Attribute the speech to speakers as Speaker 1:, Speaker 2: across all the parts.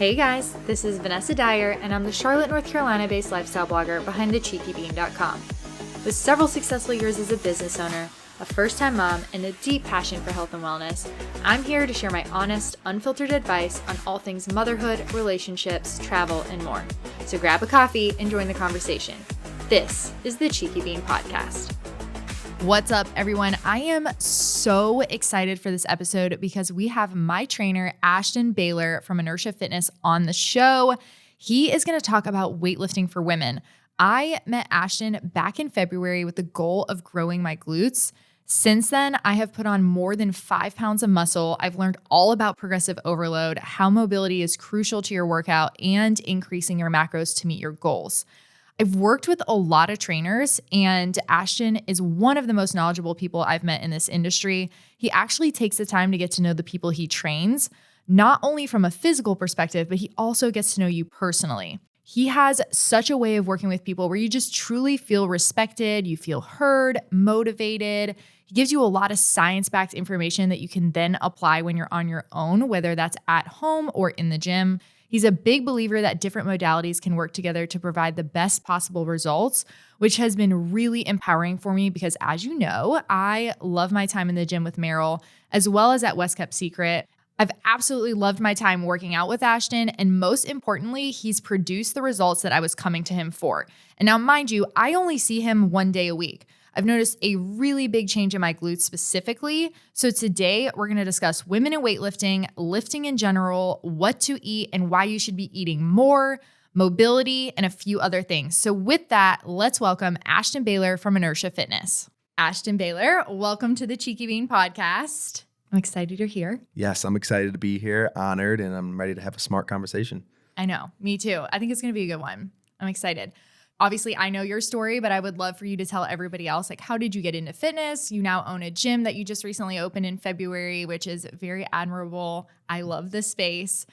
Speaker 1: Hey guys, this is Vanessa Dyer, and I'm the Charlotte, North Carolina-based lifestyle blogger behind thecheekybean.com. With several successful years as a business owner, a first-time mom, and a deep passion for health and wellness, I'm here to share my honest, unfiltered advice on all things motherhood, relationships, travel, and more. So grab a coffee and join the conversation. This is the Cheeky Bean Podcast. What's up, everyone? I am so excited for this episode because we have my trainer, Ashton Baalaer from Inertia Fitness on the show. He is going to talk about weightlifting for women. I met Ashton back in February with the goal of growing my glutes. Since then, I have put on more than 5 pounds of muscle. I've learned all about progressive overload, how mobility is crucial to your workout, and increasing your macros to meet your goals. I've worked with a lot of trainers, and Ashton is one of the most knowledgeable people I've met in this industry. He actually takes the time to get to know the people he trains, not only from a physical perspective, but he also gets to know you personally. He has such a way of working with people where you just truly feel respected, you feel heard, motivated. He gives you a lot of science-backed information that you can then apply when you're on your own, whether that's at home or in the gym. He's a big believer that different modalities can work together to provide the best possible results, which has been really empowering for me because, as you know, I love my time in the gym with Meryl, as well as at West Kept Secret. I've absolutely loved my time working out with Ashton, and most importantly, he's produced the results that I was coming to him for. And now, mind you, I only see him 1 day a week. I've noticed a really big change in my glutes specifically. So today we're going to discuss women in weightlifting, lifting in general, what to eat, and why you should be eating more, mobility, and a few other things. So with that, let's welcome Ashton Baalaer from Inertia Fitness. Ashton Baalaer, welcome to the Cheeky Bean Podcast. I'm excited you're here.
Speaker 2: Yes, I'm excited to be here, honored, and I'm ready to have a smart conversation.
Speaker 1: I know, me too. I think it's going to be a good one. I'm excited. Obviously, I know your story, but I would love for you to tell everybody else, like, how did you get into fitness? You now own a gym that you just recently opened in February, which is very admirable. I love this space.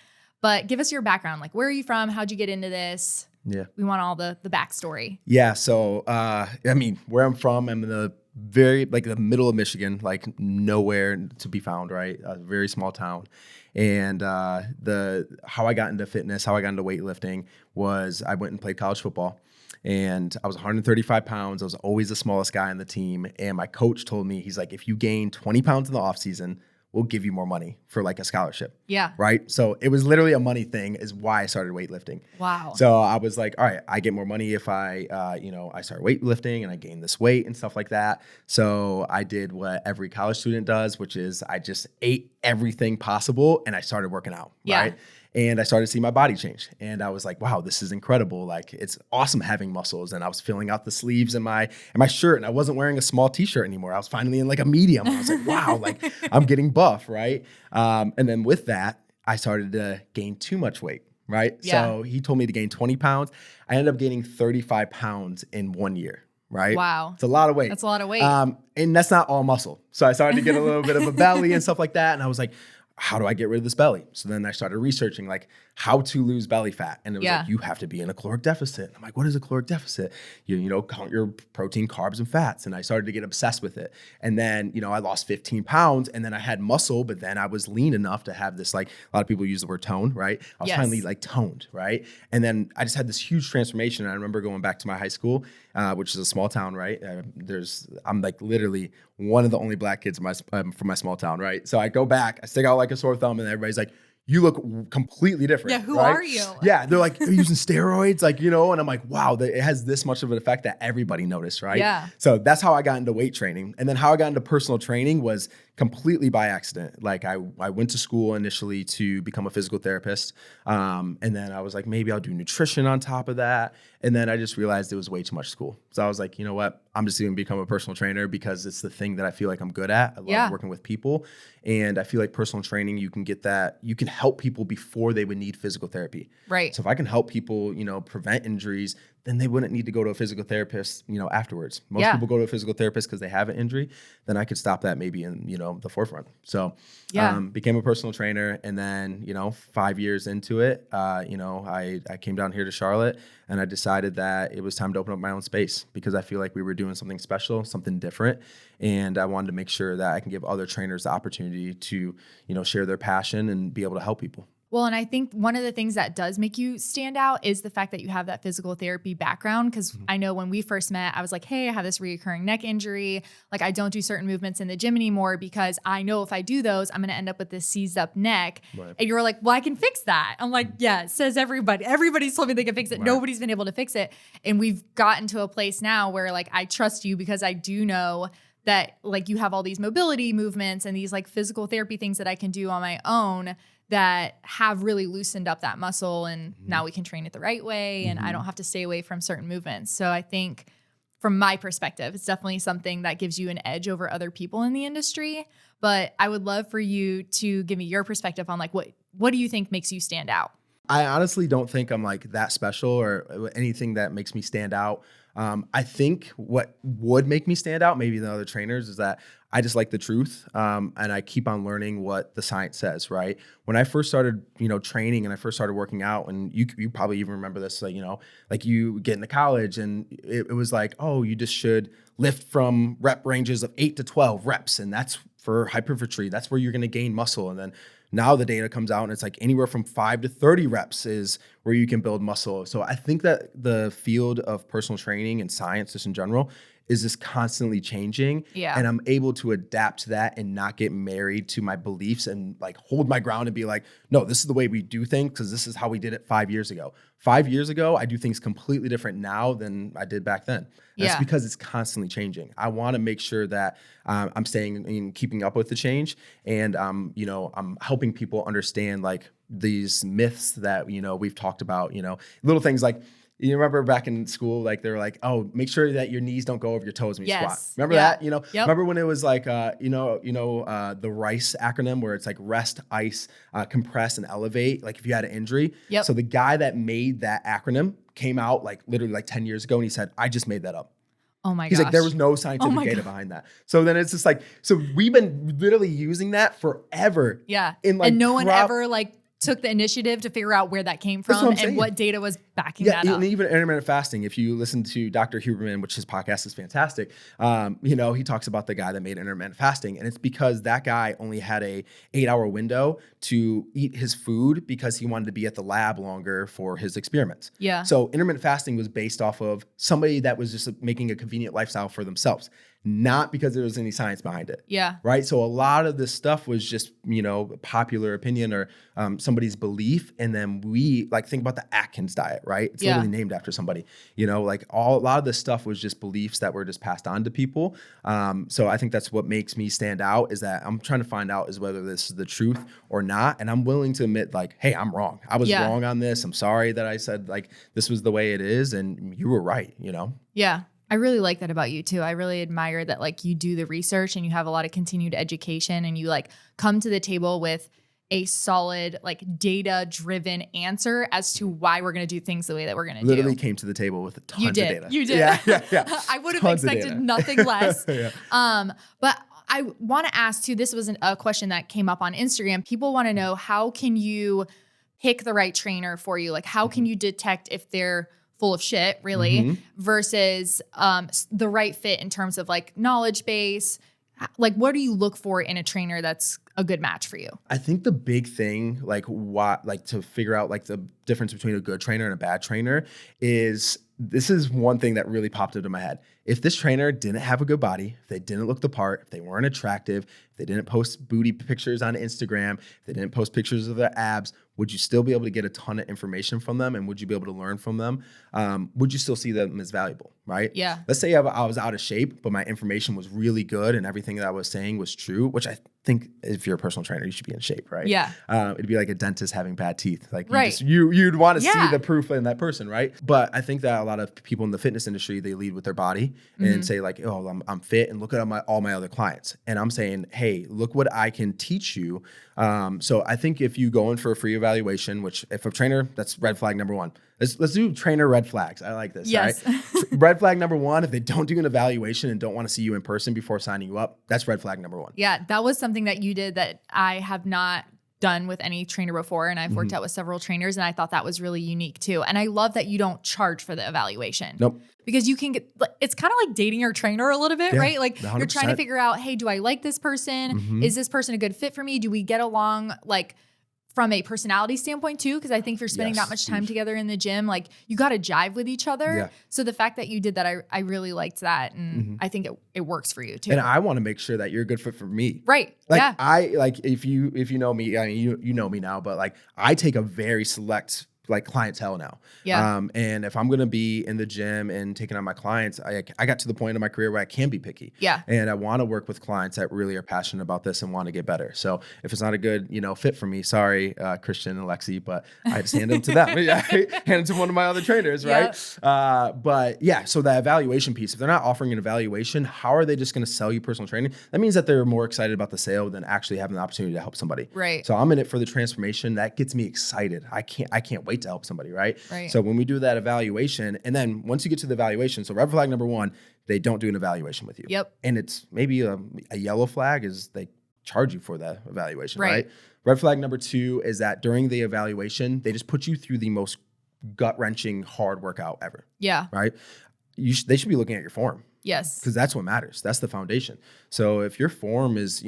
Speaker 1: But give us your background. Like, where are you from? How'd you get into this?
Speaker 2: Yeah.
Speaker 1: We want all the backstory.
Speaker 2: Yeah, so, where I'm from, I'm in the the middle of Michigan, like nowhere to be found, right? A very small town. And how I got into fitness, how I got into weightlifting was I went and played college football. And I was 135 pounds. I was always the smallest guy on the team. And my coach told me, he's like, if you gain 20 pounds in the off season, we'll give you more money for like a scholarship.
Speaker 1: Yeah.
Speaker 2: Right. So it was literally a money thing is why I started weightlifting.
Speaker 1: Wow.
Speaker 2: So I was like, all right, I get more money if I start weightlifting and I gain this weight and stuff like that. So I did what every college student does, which is I just ate everything possible and I started working out.
Speaker 1: Yeah.
Speaker 2: Right. And I started to see my body change. And I was like, wow, this is incredible. Like, it's awesome having muscles. And I was filling out the sleeves in my shirt. And I wasn't wearing a small t-shirt anymore. I was finally in like a medium. I was like, wow, like I'm getting buff, right? And then with that, I started to gain too much weight, right?
Speaker 1: Yeah.
Speaker 2: So he told me to gain 20 pounds. I ended up gaining 35 pounds in 1 year. Right?
Speaker 1: Wow.
Speaker 2: It's a lot of weight.
Speaker 1: That's a lot of weight.
Speaker 2: And that's not all muscle. So I started to get a little bit of a belly and stuff like that. And I was like, how do I get rid of this belly? So then I started researching like how to lose belly fat. And it was like, you have to be in a caloric deficit. I'm like, what is a caloric deficit? You count your protein, carbs, and fats. And I started to get obsessed with it. And then, I lost 15 pounds and then I had muscle, but then I was lean enough to have this, like a lot of people use the word tone, right? I was finally like toned, right? And then I just had this huge transformation. And I remember going back to my high school, which is a small town, right? I'm like literally one of the only black kids from my small town, right? So I go back, I stick out like a sore thumb, and everybody's like, you look completely different.
Speaker 1: Yeah, who
Speaker 2: right?
Speaker 1: are you?
Speaker 2: Yeah, they're like, are you using steroids? Like, and I'm like, wow, it has this much of an effect that everybody noticed, right?
Speaker 1: Yeah.
Speaker 2: So that's how I got into weight training. And then how I got into personal training was completely by accident. Like I went to school initially to become a physical therapist. And then I was like, maybe I'll do nutrition on top of that. And then I just realized it was way too much school. So I was like, you know what? I'm just going to become a personal trainer because it's the thing that I feel like I'm good at. I love working with people. And I feel like personal training, you can get that. You can help people before they would need physical therapy.
Speaker 1: Right.
Speaker 2: So if I can help people, prevent injuries, then they wouldn't need to go to a physical therapist, afterwards. Most people go to a physical therapist because they have an injury. Then I could stop that maybe in, the forefront. So became a personal trainer. And then, 5 years into it, I came down here to Charlotte and I decided that it was time to open up my own space because I feel like we were doing something special, something different. And I wanted to make sure that I can give other trainers the opportunity to, share their passion and be able to help people.
Speaker 1: Well, and I think one of the things that does make you stand out is the fact that you have that physical therapy background. Because I know when we first met, I was like, hey, I have this reoccurring neck injury. Like, I don't do certain movements in the gym anymore because I know if I do those, I'm going to end up with this seized up neck. Right. And you were like, well, I can fix that. I'm like, yeah, it says everybody. Everybody's told me they can fix it. Right. Nobody's been able to fix it. And we've gotten to a place now where like, I trust you because I do know that like you have all these mobility movements and these like physical therapy things that I can do on my own that have really loosened up that muscle, and now we can train it the right way, and I don't have to stay away from certain movements. So I think from my perspective, it's definitely something that gives you an edge over other people in the industry. But I would love for you to give me your perspective on like what do you think makes you stand out?
Speaker 2: I honestly don't think I'm like that special or anything that makes me stand out. I think what would make me stand out, maybe than other trainers, is that I just like the truth, and I keep on learning what the science says. Right? When I first started, training and I first started working out, and you probably even remember this, like like you get into college, and it was like, oh, you just should lift from rep ranges of 8 to 12 reps, and that's for hypertrophy. That's where you're going to gain muscle, and then now the data comes out and it's like anywhere from 5 to 30 reps is where you can build muscle. So I think that the field of personal training and science just in general is just constantly changing. Yeah. And I'm able to adapt to that and not get married to my beliefs and like hold my ground and be like, no, this is the way we do things because this is how we did it 5 years ago. 5 years ago, I do things completely different now than I did back then. That's because it's constantly changing. I want to make sure that I'm staying in keeping up with the change, and I'm helping people understand like these myths that we've talked about. Little things like, you remember back in school, like they were like, oh, make sure that your knees don't go over your toes when you squat. Remember that? Yep. Remember when it was like, the RICE acronym where it's like rest, ice, compress, and elevate. Like if you had an injury. Yep. So the guy that made that acronym came out like literally like 10 years ago, and he said, I just made that up.
Speaker 1: Oh my gosh.
Speaker 2: He's like, there was no scientific data behind that. So then it's just like, so we've been literally using that forever.
Speaker 1: Yeah. And no one ever like took the initiative to figure out where that came from and what data was backing that up.
Speaker 2: And even intermittent fasting, if you listen to Dr. Huberman, which his podcast is fantastic, he talks about the guy that made intermittent fasting. And it's because that guy only had a 8-hour window to eat his food because he wanted to be at the lab longer for his experiments. Yeah. So intermittent fasting was based off of somebody that was just making a convenient lifestyle for themselves, not because there was any science behind it. Yeah. Right. So a lot of this stuff was just, popular opinion or somebody's belief. And then we like think about the Atkins diet, right? It's literally named after somebody, a lot of this stuff was just beliefs that were just passed on to people. So I think that's what makes me stand out, is that I'm trying to find out is whether this is the truth or not. And I'm willing to admit like, hey, I'm wrong. I was wrong on this. I'm sorry that I said like, this was the way it is. And you were right,
Speaker 1: Yeah. I really like that about you too. I really admire that like you do the research and you have a lot of continued education and you like come to the table with a solid like data driven answer as to why we're going to do things the way that we're going to do.
Speaker 2: Literally came to the table with tons of data.
Speaker 1: You did. Yeah. I would have expected nothing less. But I want to ask too, this was a question that came up on Instagram. People want to know, how can you pick the right trainer for you? Like how can you detect if they're full of shit, really, versus the right fit in terms of like knowledge base? Like, what do you look for in a trainer that's a good match for you?
Speaker 2: I think the big thing, to figure out like the difference between a good trainer and a bad trainer is, this is one thing that really popped into my head. If this trainer didn't have a good body, if they didn't look the part, if they weren't attractive, if they didn't post booty pictures on Instagram, if they didn't post pictures of their abs, would you still be able to get a ton of information from them? And would you be able to learn from them? Would you still see them as valuable, right? Yeah. Let's say I was out of shape, but my information was really good and everything that I was saying was true, which I think if you're a personal trainer, you should be in shape, right? Yeah. It'd be like a dentist having bad teeth. Like you'd want to see the proof in that person, right? But I think that a lot of people in the fitness industry, they lead with their body and say like, oh, I'm fit, and look at all my other clients. And I'm saying, hey, look what I can teach you. So I think if you go in for a free evaluation, which if a trainer, that's red flag number one. Let's do trainer red flags. I like this. Yes. Right? Red flag number one, if they don't do an evaluation and don't want to see you in person before signing you up, that's red flag number one.
Speaker 1: Yeah, that was something that you did that I have not done with any trainer before. And I've worked out with several trainers, and I thought that was really unique too. And I love that you don't charge for the evaluation. Nope. Because you can get, it's kind of like dating your trainer a little bit, right? Like 100%. You're trying to figure out, hey, do I like this person? Is this person a good fit for me? Do we get along like from a personality standpoint too, because I think if you're spending that much time together in the gym, like you got to jive with each other. Yeah. So the fact that you did that, I really liked that. And I think it works for you too.
Speaker 2: And I want to make sure that you're a good fit for me.
Speaker 1: Right.
Speaker 2: Like if you know me, I mean, you know me now, but like I take a very select like clientele now. Yeah. And if I'm going to be in the gym and taking on my clients, I got to the point in my career where I can be picky. Yeah. And I want to work with clients that really are passionate about this and want to get better. So if it's not a good, fit for me, sorry, Christian and Lexi, but I just hand them to them. Hand it to one of my other trainers. Right. But yeah, so the evaluation piece, if they're not offering an evaluation, how are they just going to sell you personal training? That means that they're more excited about the sale than actually having the opportunity to help somebody. Right. So I'm in it for the transformation. That gets me excited. I can't wait to help somebody, right? So when we do that evaluation, and then once you get to the evaluation, so red flag number 1, they don't do an evaluation with you. Yep. And it's maybe a yellow flag is they charge you for that evaluation, right? Red flag number 2 is that during the evaluation, they just put you through the most gut-wrenching hard workout ever. Yeah. Right? They should be looking at your form. Yes. Because that's what matters. That's the foundation. So if your form is,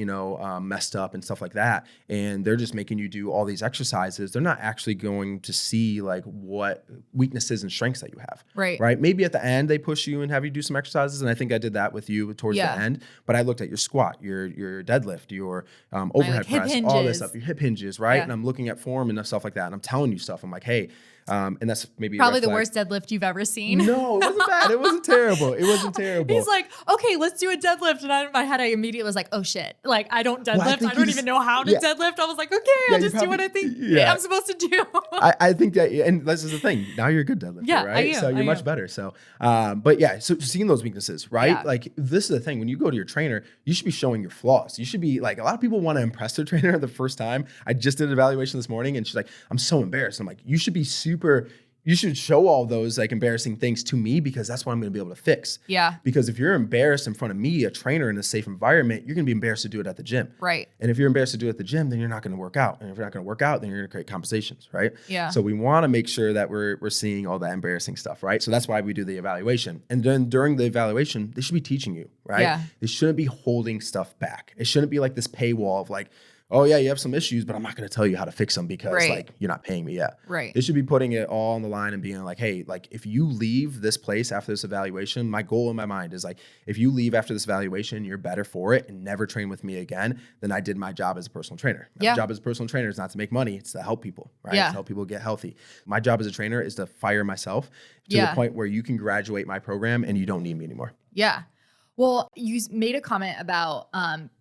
Speaker 2: messed up and stuff like that, and they're just making you do all these exercises, they're not actually going to see like what weaknesses and strengths that you have. Right. Right. Maybe at the end they push you and have you do some exercises. And I think I did that with you towards the end, but I looked at your squat, your deadlift, your overhead press, all this stuff, your hip hinges. Right. Yeah. And I'm looking at form and stuff like that. And I'm telling you stuff. I'm like, hey, and that's maybe
Speaker 1: probably the worst deadlift you've ever seen.
Speaker 2: No, it wasn't bad. It wasn't terrible. It wasn't terrible.
Speaker 1: He's like, okay, let's do a deadlift. And in my head, I immediately was like, oh shit. Like, I don't deadlift. I don't even know how to deadlift. I was like, okay, I'll just do what I think I'm supposed to do.
Speaker 2: I think that, and this is the thing. Now you're a good deadlifter, right? So you're much better. So, but yeah, so seeing those weaknesses, right? Yeah. Like, this is the thing. When you go to your trainer, you should be showing your flaws. You should be like, a lot of people want to impress their trainer the first time. I just did an evaluation this morning and she's like, I'm so embarrassed. I'm like, you should show all those like embarrassing things to me because that's what I'm going to be able to fix. Yeah. Because if you're embarrassed in front of me, a trainer in a safe environment, you're going to be embarrassed to do it at the gym. Right. And if you're embarrassed to do it at the gym, then you're not going to work out. And if you're not going to work out, then you're going to create compensations. Right. Yeah. So we want to make sure that we're seeing all that embarrassing stuff. Right. So that's why we do the evaluation. And then during the evaluation, they should be teaching you. Right. Yeah. They shouldn't be holding stuff back. It shouldn't be like this paywall of like, oh yeah, you have some issues, but I'm not going to tell you how to fix them because like you're not paying me yet. Right. They should be putting it all on the line and being like, hey, like if you leave this place after this evaluation, my goal in my mind is like, if you leave after this evaluation, you're better for it and never train with me again, then I did my job as a personal trainer. My job as a personal trainer is not to make money. It's to help people, right? Yeah. To help people get healthy. My job as a trainer is to fire myself to the point where you can graduate my program and you don't need me anymore. Yeah.
Speaker 1: Well, you made a comment about,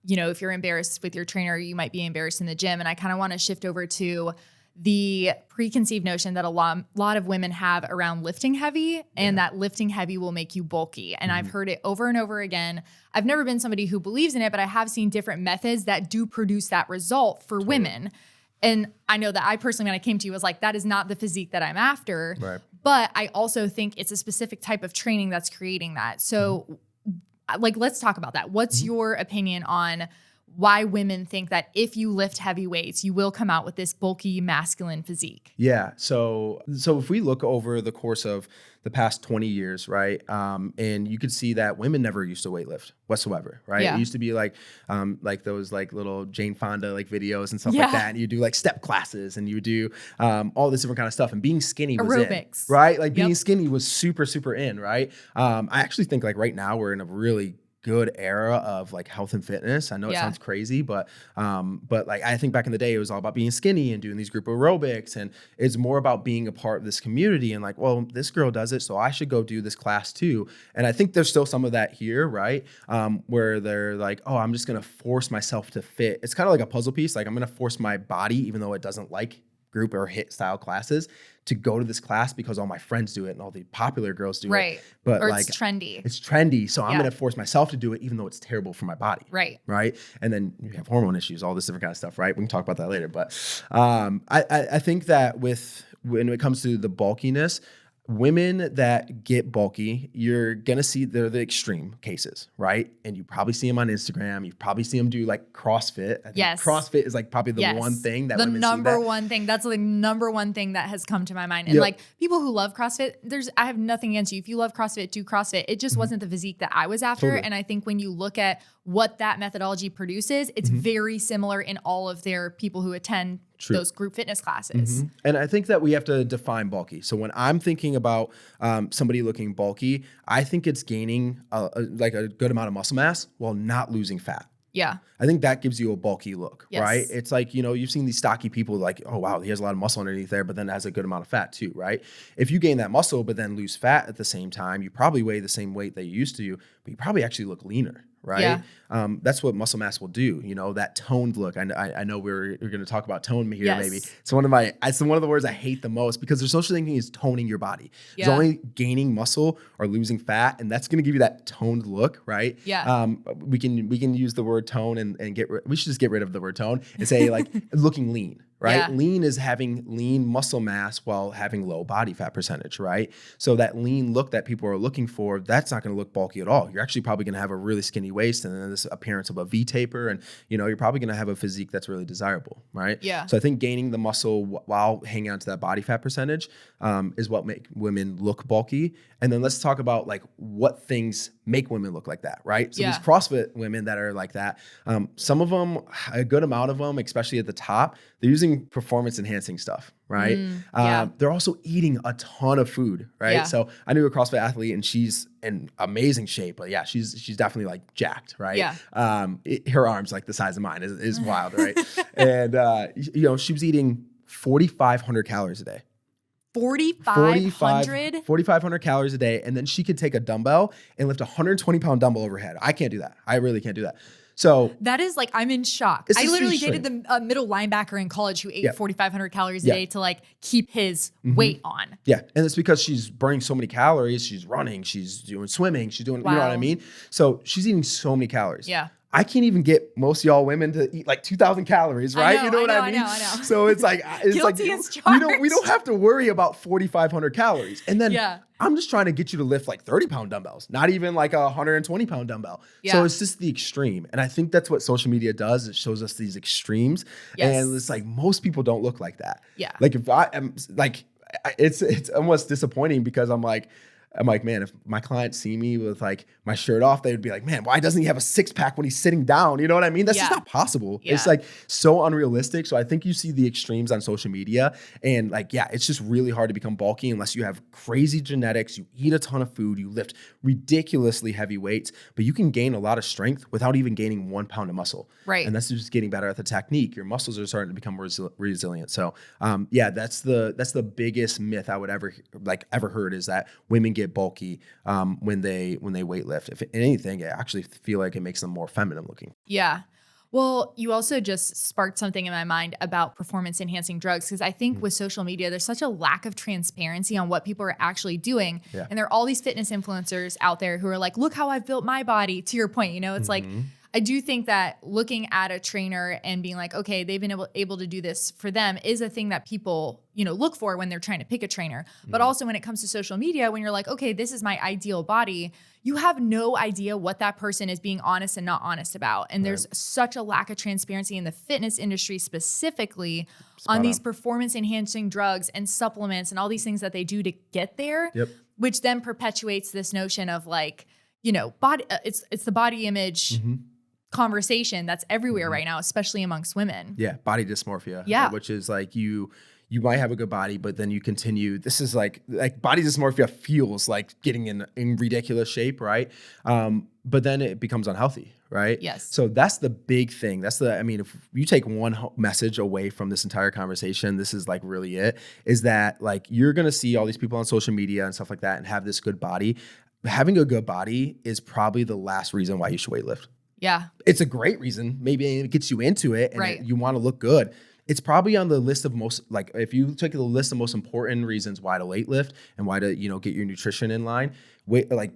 Speaker 1: if you're embarrassed with your trainer, you might be embarrassed in the gym. And I kind of want to shift over to the preconceived notion that a lot of women have around lifting heavy and that lifting heavy will make you bulky. And I've heard it over and over again. I've never been somebody who believes in it, but I have seen different methods that do produce that result for women. And I know that I personally, when I came to you, was like, that is not the physique that I'm after. Right. But I also think it's a specific type of training that's creating that. So like, let's talk about that. What's your opinion on why women think that if you lift heavy weights, you will come out with this bulky masculine physique?
Speaker 2: Yeah. So if we look over the course of the past 20 years, right? And you could see that women never used to weightlift whatsoever, right? Yeah. It used to be like those like little Jane Fonda like videos and stuff like that. And you do like step classes and you do all this different kind of stuff. And being skinny was aerobics, in, right? Like being skinny was super, super in, right? I actually think like right now we're in a really good era of like health and fitness. I know it sounds crazy, but like I think back in the day, it was all about being skinny and doing these group aerobics. And it's more about being a part of this community and like, well, this girl does it, so I should go do this class too. And I think there's still some of that here, right? Where they're like, oh, I'm just going to force myself to fit. It's kind of like a puzzle piece. Like I'm going to force my body, even though it doesn't like group or HIIT style classes, to go to this class because all my friends do it and all the popular girls do it. But or like
Speaker 1: it's trendy.
Speaker 2: It's trendy. So I'm going to force myself to do it even though it's terrible for my body. Right. And then you have hormone issues, all this different kind of stuff, right? We can talk about that later. But I think that when it comes to the bulkiness, women that get bulky, you're going to see they're the extreme cases, right? And you probably see them on Instagram. You probably see them do like CrossFit. I think CrossFit is like probably the one thing that women see. The number
Speaker 1: one thing. That's the number one thing that has come to my mind. And like people who love CrossFit, I have nothing against you. If you love CrossFit, do CrossFit. It just wasn't the physique that I was after. Totally. And I think when you look at what that methodology produces, it's very similar in all of their people who attend those group fitness classes.
Speaker 2: And I think that we have to define bulky. So when I'm thinking about somebody looking bulky, I think it's gaining like a good amount of muscle mass while not losing fat.
Speaker 1: Yeah.
Speaker 2: I think that gives you a bulky look,
Speaker 1: Yes.
Speaker 2: right? It's like, you know, you've seen these stocky people like, oh, wow, he has a lot of muscle underneath there, but then has a good amount of fat too, right? If you gain that muscle, but then lose fat at the same time, you probably weigh the same weight that you used to, but you probably actually look leaner, right?
Speaker 1: Yeah.
Speaker 2: That's what muscle mass will do, you know, that toned look. I know we're going to talk about tone here,
Speaker 1: Yes.
Speaker 2: maybe. It's one of the words I hate the most because there's no such thing as toning your body.
Speaker 1: Yeah.
Speaker 2: There's only gaining muscle or losing fat, and that's going to give you that toned look, right?
Speaker 1: Yeah.
Speaker 2: We can use the word tone and we should just get rid of the word tone and say like looking lean. Right?
Speaker 1: Yeah.
Speaker 2: Lean is having lean muscle mass while having low body fat percentage, right? So that lean look that people are looking for, that's not going to look bulky at all. You're actually probably going to have a really skinny waist and then this appearance of a V taper. And, you know, you're probably going to have a physique that's really desirable, right?
Speaker 1: Yeah.
Speaker 2: So I think gaining the muscle while hanging on to that body fat percentage is what make women look bulky. And then let's talk about like what things make women look like that, right? So these CrossFit women that are like that, some of them, a good amount of them, especially at the top, they're using performance enhancing stuff, right? They're also eating a ton of food, right?
Speaker 1: Yeah.
Speaker 2: So I knew a CrossFit athlete and she's in amazing shape, but yeah, she's definitely like jacked, right?
Speaker 1: Yeah.
Speaker 2: Her arms like the size of mine is wild, right? And you know, she was eating 4,500 calories a day.
Speaker 1: 4,500?
Speaker 2: 4,500 calories a day. And then she could take a dumbbell and lift a 120-pound dumbbell over her head. I can't do that. I really can't do that. So
Speaker 1: that is like, I'm in shock. I literally dated the middle linebacker in college who ate 4,500 calories a day to like keep his weight on.
Speaker 2: Yeah. And it's because she's burning so many calories. She's running, she's doing swimming, she's doing, you know what I mean? So she's eating so many calories.
Speaker 1: Yeah.
Speaker 2: I can't even get most of y'all women to eat like 2,000 calories, right?
Speaker 1: I know,
Speaker 2: you know what I mean?
Speaker 1: I know.
Speaker 2: So it's like,
Speaker 1: Guilty as charged.
Speaker 2: we don't have to worry about 4,500 calories. And then I'm just trying to get you to lift like 30-pound dumbbells, not even like a 120-pound dumbbell.
Speaker 1: Yeah.
Speaker 2: So it's just the extreme. And I think that's what social media does. It shows us these extremes.
Speaker 1: Yes.
Speaker 2: And it's like, most people don't look like that.
Speaker 1: Yeah.
Speaker 2: Like if I am like, it's almost disappointing because I'm like, man, if my clients see me with like my shirt off, they would be like, man, why doesn't he have a six pack when he's sitting down? You know what I mean? That's just not possible.
Speaker 1: Yeah.
Speaker 2: It's like so unrealistic. So I think you see the extremes on social media and like, yeah, it's just really hard to become bulky unless you have crazy genetics, you eat a ton of food, you lift ridiculously heavy weights, but you can gain a lot of strength without even gaining 1 pound of muscle.
Speaker 1: Right.
Speaker 2: And that's just getting better at the technique. Your muscles are starting to become resilient. So yeah, that's the biggest myth I would ever heard is that women get bulky when they weightlift. If anything, I actually feel like it makes them more feminine looking.
Speaker 1: Yeah. Well, you also just sparked something in my mind about performance enhancing drugs because I think with social media, there's such a lack of transparency on what people are actually doing. Yeah. And there are all these fitness influencers out there who are like, look how I've built my body. To your point, you know, it's like, I do think that looking at a trainer and being like, okay, they've been able to do this for them is a thing that people, you know, look for when they're trying to pick a trainer. But also when it comes to social media, when you're like, okay, this is my ideal body, you have no idea what that person is being honest and not honest about. And there's such a lack of transparency in the fitness industry specifically on these performance enhancing drugs and supplements and all these things that they do to get there, which then perpetuates this notion of like, you know, body, it's the body image conversation that's everywhere right now, especially amongst women.
Speaker 2: Yeah. Body dysmorphia.
Speaker 1: Yeah.
Speaker 2: Which is like you might have a good body, but then you continue. This is like body dysmorphia feels like getting in ridiculous shape, right? But then it becomes unhealthy, right?
Speaker 1: Yes.
Speaker 2: So that's the big thing. If you take one message away from this entire conversation, this is like really it, is that like you're going to see all these people on social media and stuff like that and have this good body. Having a good body is probably the last reason why you should weightlift. Yeah. It's a great reason. Maybe it gets you into it and you want to look good. It's probably on the list of most, like if you take the list of most important reasons why to weightlift and why to, you know, get your nutrition in line, like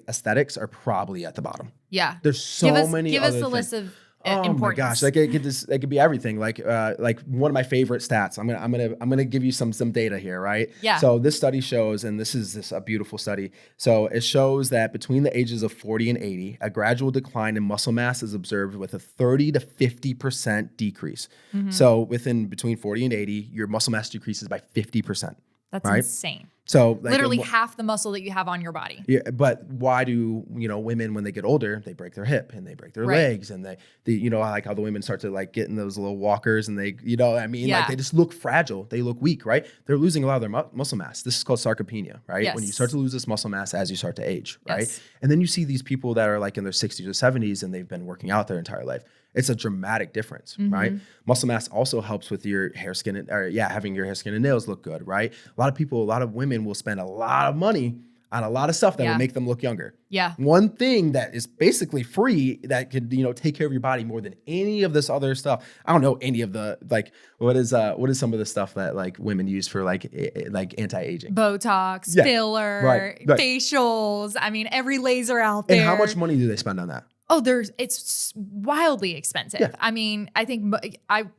Speaker 2: aesthetics are probably at the bottom. Yeah. There's so many
Speaker 1: Give
Speaker 2: other
Speaker 1: us the
Speaker 2: things.
Speaker 1: List of
Speaker 2: Oh
Speaker 1: importance.
Speaker 2: my gosh, like it could be everything. Like one of my favorite stats. I'm gonna give you some data here, right? Yeah. So this study shows, and this is a beautiful study. So it shows that between the ages of 40 and 80, a gradual decline in muscle mass is observed with a 30 to 50% decrease. So between 40 and 80, your muscle mass decreases by 50%.
Speaker 1: That's
Speaker 2: right?
Speaker 1: insane.
Speaker 2: So
Speaker 1: literally half the muscle that you have on your body.
Speaker 2: Yeah, but why do, women when they get older, they break their hip and they break their legs and they I like how the women start to like get in those little walkers and they, like they just look fragile. They look weak, right? They're losing a lot of their muscle mass. This is called sarcopenia, right?
Speaker 1: Yes.
Speaker 2: When you start to lose this muscle mass as you start to age, right?
Speaker 1: Yes.
Speaker 2: And then you see these people that are like in their 60s or 70s and they've been working out their entire life. It's a dramatic difference, right? Muscle mass also helps with your hair, skin, having your hair, skin, and nails look good, right? A lot of women will spend a lot of money on a lot of stuff that will make them look younger.
Speaker 1: Yeah.
Speaker 2: One thing that is basically free that could, take care of your body more than any of this other stuff. I don't know any of the, like, what is some of the stuff that like women use for like anti-aging?
Speaker 1: Botox, filler, facials. I mean, every laser out there.
Speaker 2: And how much money do they spend on that?
Speaker 1: Oh, it's wildly expensive. Yeah. I mean, I think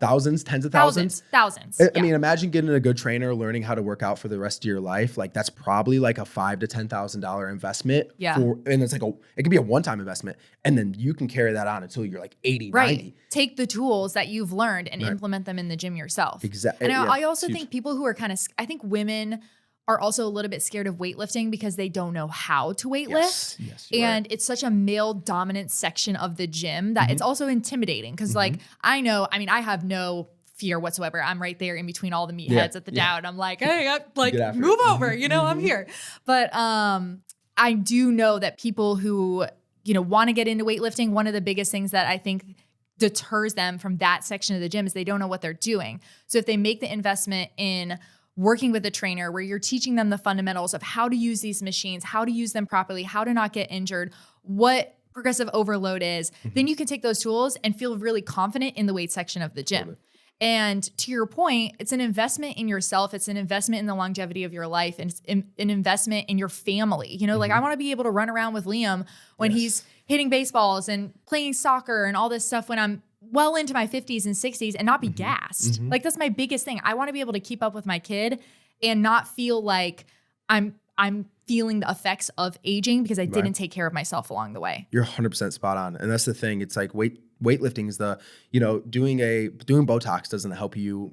Speaker 2: thousands, tens of thousands.
Speaker 1: Thousands.
Speaker 2: I mean, imagine getting a good trainer, learning how to work out for the rest of your life. Like that's probably like a $5,000 to $10,000 investment.
Speaker 1: Yeah.
Speaker 2: And it's like it could be a one-time investment, and then you can carry that on until you're like 80,
Speaker 1: right.
Speaker 2: 90.
Speaker 1: Take the tools that you've learned and implement them in the gym yourself.
Speaker 2: Exactly.
Speaker 1: And I also think people who are I think women are also a little bit scared of weightlifting because they don't know how to weightlift.
Speaker 2: Yes,
Speaker 1: and it's such a male dominant section of the gym that it's also intimidating. Cause like, I have no fear whatsoever. I'm right there in between all the meatheads at the Dow. And I'm like, hey, move over, I'm here. But I do know that people who, want to get into weightlifting, one of the biggest things that I think deters them from that section of the gym is they don't know what they're doing. So if they make the investment in working with a trainer where you're teaching them the fundamentals of how to use these machines, how to use them properly, how to not get injured, what progressive overload is, then you can take those tools and feel really confident in the weight section of the gym. Totally. And to your point, it's an investment in yourself. It's an investment in the longevity of your life, and it's an investment in your family. Like I want to be able to run around with Liam when he's hitting baseballs and playing soccer and all this stuff when I'm well into my 50s and 60s and not be gassed. Like that's my biggest thing. I want to be able to keep up with my kid and not feel like I'm feeling the effects of aging because I didn't take care of myself along the way.
Speaker 2: You're 100% spot on. And that's the thing. It's like weightlifting is doing Botox doesn't help you,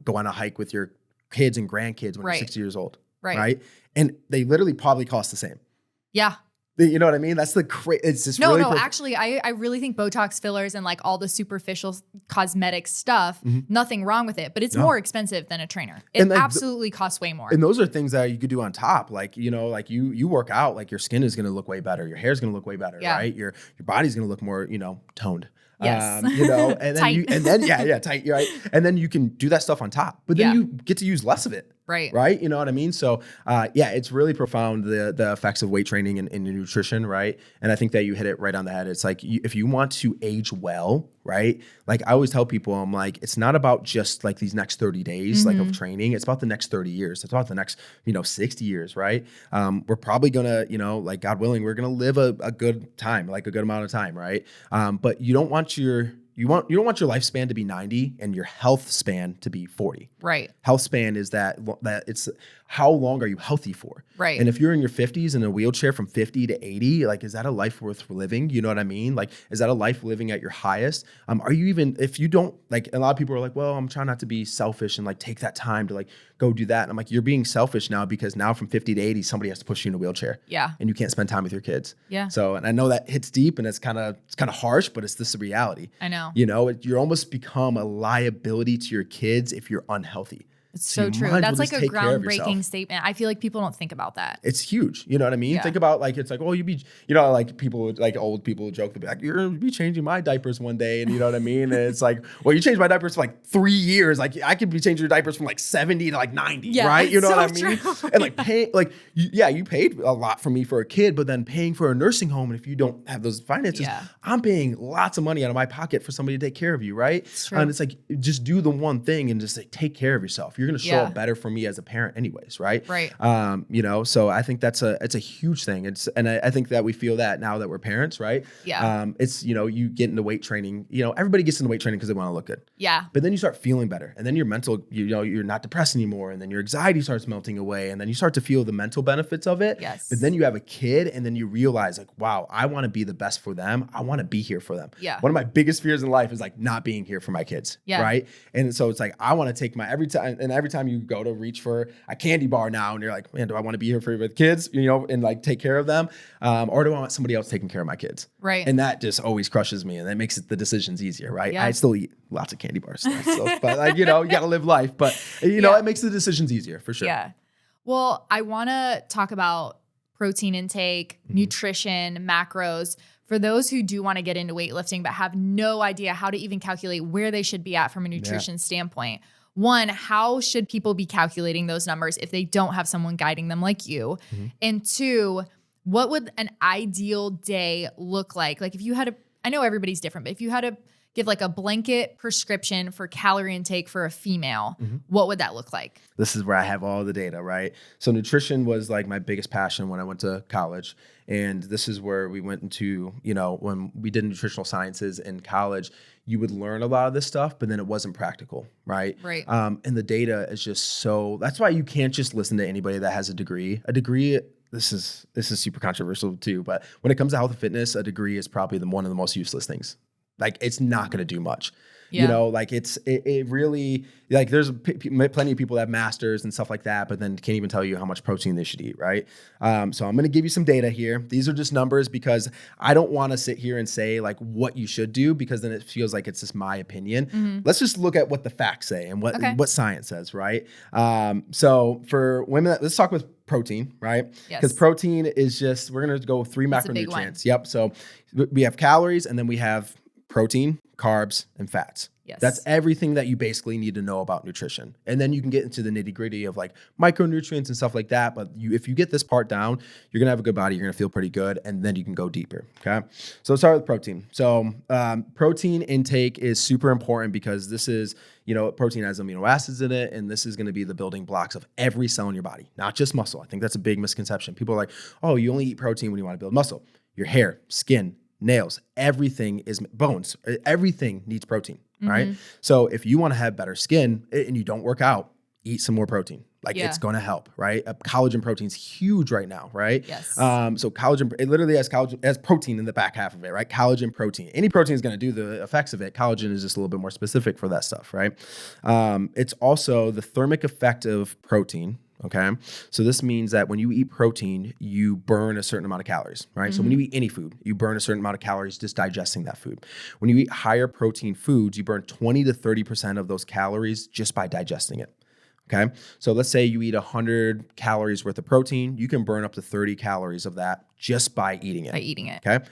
Speaker 2: go on a hike with your kids and grandkids when you're 60 years old. Right. And they literally probably cost the same.
Speaker 1: Yeah.
Speaker 2: You know what I mean? That's it's just really
Speaker 1: actually, I really think Botox fillers and like all the superficial cosmetic stuff, nothing wrong with it, but it's more expensive than a trainer. It absolutely costs way more.
Speaker 2: And those are things that you could do on top. Like, like you work out, like your skin is going to look way better. Your hair is going to look way better, right? Your body's going to look more, toned.
Speaker 1: Yes.
Speaker 2: And then tight, right? And then you can do that stuff on top, but then you get to use less of it. Right. You know what I mean? So, it's really profound, the effects of weight training and nutrition. Right. And I think that you hit it right on the head. It's like, if you want to age well, right? Like I always tell people, I'm like, it's not about just like these next 30 days, like of training. It's about the next 30 years. It's about the next, 60 years. Right. We're probably going to, like God willing, we're going to live a good time, like a good amount of time. Right. But you don't want your lifespan to be 90 and your health span to be 40.
Speaker 1: Right.
Speaker 2: Health span is that it's how long are you healthy for?
Speaker 1: Right.
Speaker 2: And if you're in your 50s in a wheelchair from 50 to 80, like, is that a life worth living? You know what I mean? Like, is that a life living at your highest? Are you even, if you don't, like, a lot of people are like, well, I'm trying not to be selfish and like take that time to like go do that. And I'm like, you're being selfish now because now from 50 to 80, somebody has to push you in a wheelchair.
Speaker 1: Yeah.
Speaker 2: And you can't spend time with your kids.
Speaker 1: Yeah.
Speaker 2: So, and I know that hits deep and it's kind of harsh, but it's this reality.
Speaker 1: I know.
Speaker 2: You almost become a liability to your kids if you're unhealthy.
Speaker 1: It's so true. That's like a groundbreaking statement. I feel like people don't think about that.
Speaker 2: It's huge. You know what I mean? Yeah. Think about like, it's like, oh, like people, like old people joke, they'll be like, you're going to be changing my diapers one day. And you know what I mean? And it's like, well, you changed my diapers for like 3 years. Like I could be changing your diapers from like 70 to like 90, right? You know what I mean? And like you paid a lot for me for a kid, but then paying for a nursing home. And if you don't have those finances, I'm paying lots of money out of my pocket for somebody to take care of you, right? And it's like, just do the one thing and just like take care of yourself. You're going to show up better for me as a parent anyways, right?
Speaker 1: Right.
Speaker 2: So I think it's a huge thing. I think that we feel that now that we're parents, right?
Speaker 1: Yeah.
Speaker 2: It's, you get into weight training, everybody gets into weight training because they want to look good.
Speaker 1: Yeah.
Speaker 2: But then you start feeling better and then your mental, you're not depressed anymore. And then your anxiety starts melting away and then you start to feel the mental benefits of it.
Speaker 1: Yes.
Speaker 2: But then you have a kid and then you realize like, wow, I want to be the best for them. I want to be here for them.
Speaker 1: Yeah.
Speaker 2: One of my biggest fears in life is like not being here for my kids.
Speaker 1: Yeah.
Speaker 2: Right. And so it's like, I want to take every time, and And every time you go to reach for a candy bar now and you're like, man, do I want to be here for the kids, and like take care of them? Or do I want somebody else taking care of my kids?
Speaker 1: Right.
Speaker 2: And that just always crushes me. And that makes the decisions easier, right?
Speaker 1: Yeah.
Speaker 2: I still eat lots of candy bars, but like, you got to live life. But, it makes the decisions easier for sure.
Speaker 1: Yeah. Well, I want to talk about protein intake, nutrition, macros. For those who do want to get into weightlifting but have no idea how to even calculate where they should be at from a nutrition standpoint. One, how should people be calculating those numbers if they don't have someone guiding them like you? And two, what would an ideal day look like? Like if you had I know everybody's different, but if you had to give like a blanket prescription for calorie intake for a female, what would that look like?
Speaker 2: This is where I have all the data, right? So nutrition was like my biggest passion when I went to college. And this is where we went into, when we did nutritional sciences in college, you would learn a lot of this stuff, but then it wasn't practical, right?
Speaker 1: Right.
Speaker 2: And the data is just that's why you can't just listen to anybody that has a degree. This is super controversial too, but when it comes to health and fitness, a degree is probably one of the most useless things. Like it's not going to do much, like it really, like there's plenty of people that have masters and stuff like that, but then can't even tell you how much protein they should eat. Right. So I'm going to give you some data here. These are just numbers because I don't want to sit here and say like what you should do, because then it feels like it's just my opinion. Let's just look at what the facts say and what science says. Right. So for women, let's talk with protein, right? Because protein is just, we're going to go 3 macronutrients. Yep. So we have calories and then we have protein, carbs, and fats.
Speaker 1: Yes.
Speaker 2: That's everything that you basically need to know about nutrition. And then you can get into the nitty gritty of like micronutrients and stuff like that. But if you get this part down, you're going to have a good body. You're going to feel pretty good. And then you can go deeper. Okay. So let's start with protein. So protein intake is super important because this is, protein has amino acids in it. And this is going to be the building blocks of every cell in your body, not just muscle. I think that's a big misconception. People are like, oh, you only eat protein when you want to build muscle. Your hair, skin, nails, everything is bones, everything needs protein, right? So if you want to have better skin and you don't work out, eat some more protein. Like it's going to help, right? Collagen protein is huge right now, right?
Speaker 1: Yes.
Speaker 2: So collagen, it literally has protein in the back half of it, right? Collagen protein. Any protein is going to do the effects of it. Collagen is just a little bit more specific for that stuff, right? It's also the thermic effect of protein. Okay. So this means that when you eat protein, you burn a certain amount of calories, right? So when you eat any food, you burn a certain amount of calories just digesting that food. When you eat higher protein foods, you burn 20 to 30% of those calories just by digesting it. Okay. So let's say you eat 100 calories worth of protein, you can burn up to 30 calories of that just by eating it. Okay.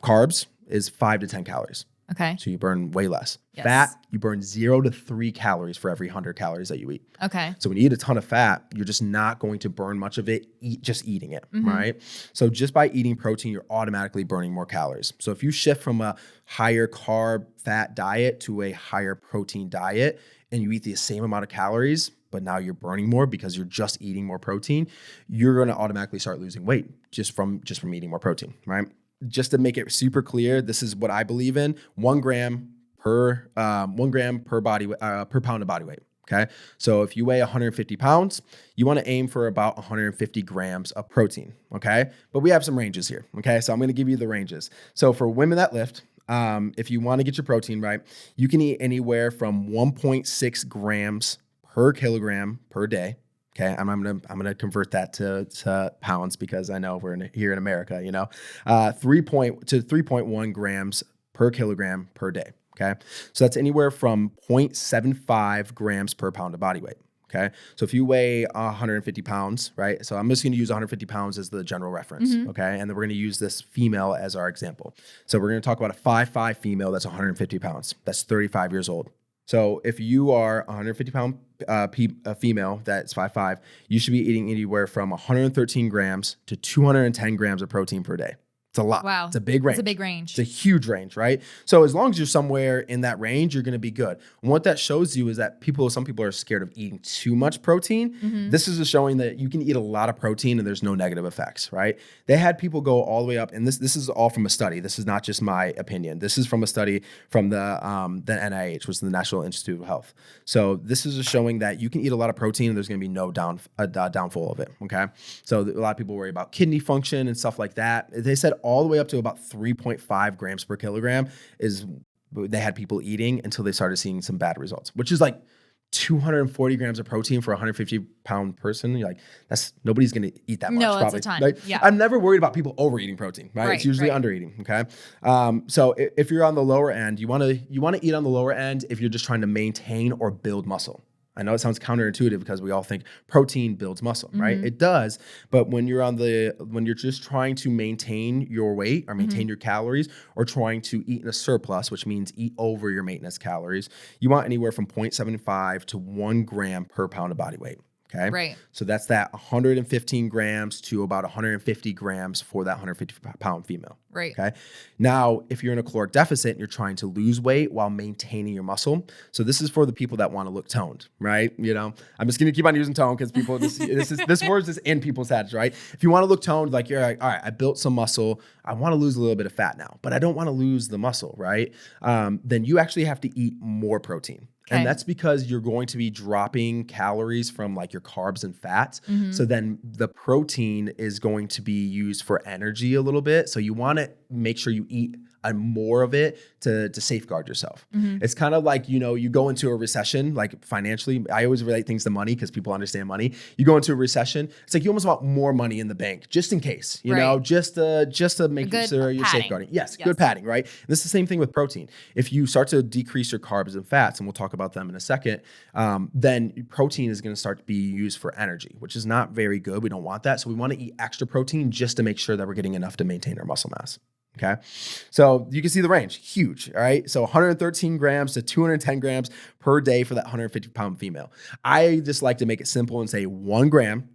Speaker 2: Carbs is 5 to 10 calories.
Speaker 1: Okay.
Speaker 2: So you burn way less.
Speaker 1: Yes.
Speaker 2: Fat, you burn 0 to 3 calories for every 100 calories that you eat.
Speaker 1: Okay.
Speaker 2: So when you eat a ton of fat, you're just not going to burn much of it just eating it, right? So just by eating protein, you're automatically burning more calories. So if you shift from a higher carb fat diet to a higher protein diet and you eat the same amount of calories, but now you're burning more because you're just eating more protein, you're going to automatically start losing weight just from eating more protein, right? Just to make it super clear, this is what I believe in: 1 gram per pound of body weight. Okay. So if you weigh 150 pounds, you want to aim for about 150 grams of protein. Okay. But we have some ranges here. Okay. So I'm going to give you the ranges. So for women that lift, if you want to get your protein right, you can eat anywhere from 1.6 grams per kilogram per day. Okay, I'm gonna convert that to pounds because I know we're here in America. 3.1 grams per kilogram per day. Okay, so that's anywhere from 0.75 grams per pound of body weight. Okay, so if you weigh 150 pounds, right? So I'm just going to use 150 pounds as the general reference. Okay, and then we're going to use this female as our example. So we're going to talk about a 5'5" female that's 150 pounds. That's 35 years old. So if you are a 150 pound female that's 5'5", you should be eating anywhere from 113 grams to 210 grams of protein per day. It's a lot.
Speaker 1: Wow.
Speaker 2: It's a big range.
Speaker 1: It's a big range.
Speaker 2: It's a huge range, right? So as long as you're somewhere in that range, you're going to be good. And what that shows you is that some people are scared of eating too much protein. This is just showing that you can eat a lot of protein and there's no negative effects, right? They had people go all the way up, and this is all from a study. This is not just my opinion. This is from a study from the NIH, which is the National Institute of Health. So this is just showing that you can eat a lot of protein and there's going to be no downfall of it, okay? So a lot of people worry about kidney function and stuff like that. They said all the way up to about 3.5 grams per kilogram is they had people eating until they started seeing some bad results, which is like 240 grams of protein for a 150-pound person. You're like, nobody's going to eat that much.
Speaker 1: No,
Speaker 2: probably.
Speaker 1: it's a ton.
Speaker 2: Right?
Speaker 1: Yeah.
Speaker 2: I'm never worried about people overeating protein, right? It's usually undereating. Okay. So if you're on the lower end, you want to eat on the lower end if you're just trying to maintain or build muscle. I know it sounds counterintuitive because we all think protein builds muscle, right? It does, but when you're just trying to maintain your weight or maintain your calories, or trying to eat in a surplus, which means eat over your maintenance calories, you want anywhere from 0.75 to 1 gram per pound of body weight. Okay.
Speaker 1: Right.
Speaker 2: So that's that 115 grams to about 150 grams for that 150-pound female.
Speaker 1: Right.
Speaker 2: Okay. Now, if you're in a caloric deficit and you're trying to lose weight while maintaining your muscle, so this is for the people that want to look toned, right? I'm just going to keep on using tone because people, this word is just in people's heads, right? If you want to look toned, like you're like, all right, I built some muscle. I want to lose a little bit of fat now, but I don't want to lose the muscle, right? Then you actually have to eat more protein. Okay. And that's because you're going to be dropping calories from like your carbs and fats. So then the protein is going to be used for energy a little bit. So you want to make sure you eat more of it to safeguard yourself. It's kind of like, you go into a recession, like financially. I always relate things to money because people understand money. You go into a recession, it's like you almost want more money in the bank just in case, just to make sure you're safeguarding. Yes, good padding, right? And this is the same thing with protein. If you start to decrease your carbs and fats, and we'll talk about them in a second, then protein is going to start to be used for energy, which is not very good. We don't want that. So we want to eat extra protein just to make sure that we're getting enough to maintain our muscle mass. Okay. So you can see the range, huge. All right. So 113 grams to 210 grams per day for that 150-pound female. I just like to make it simple and say 1 gram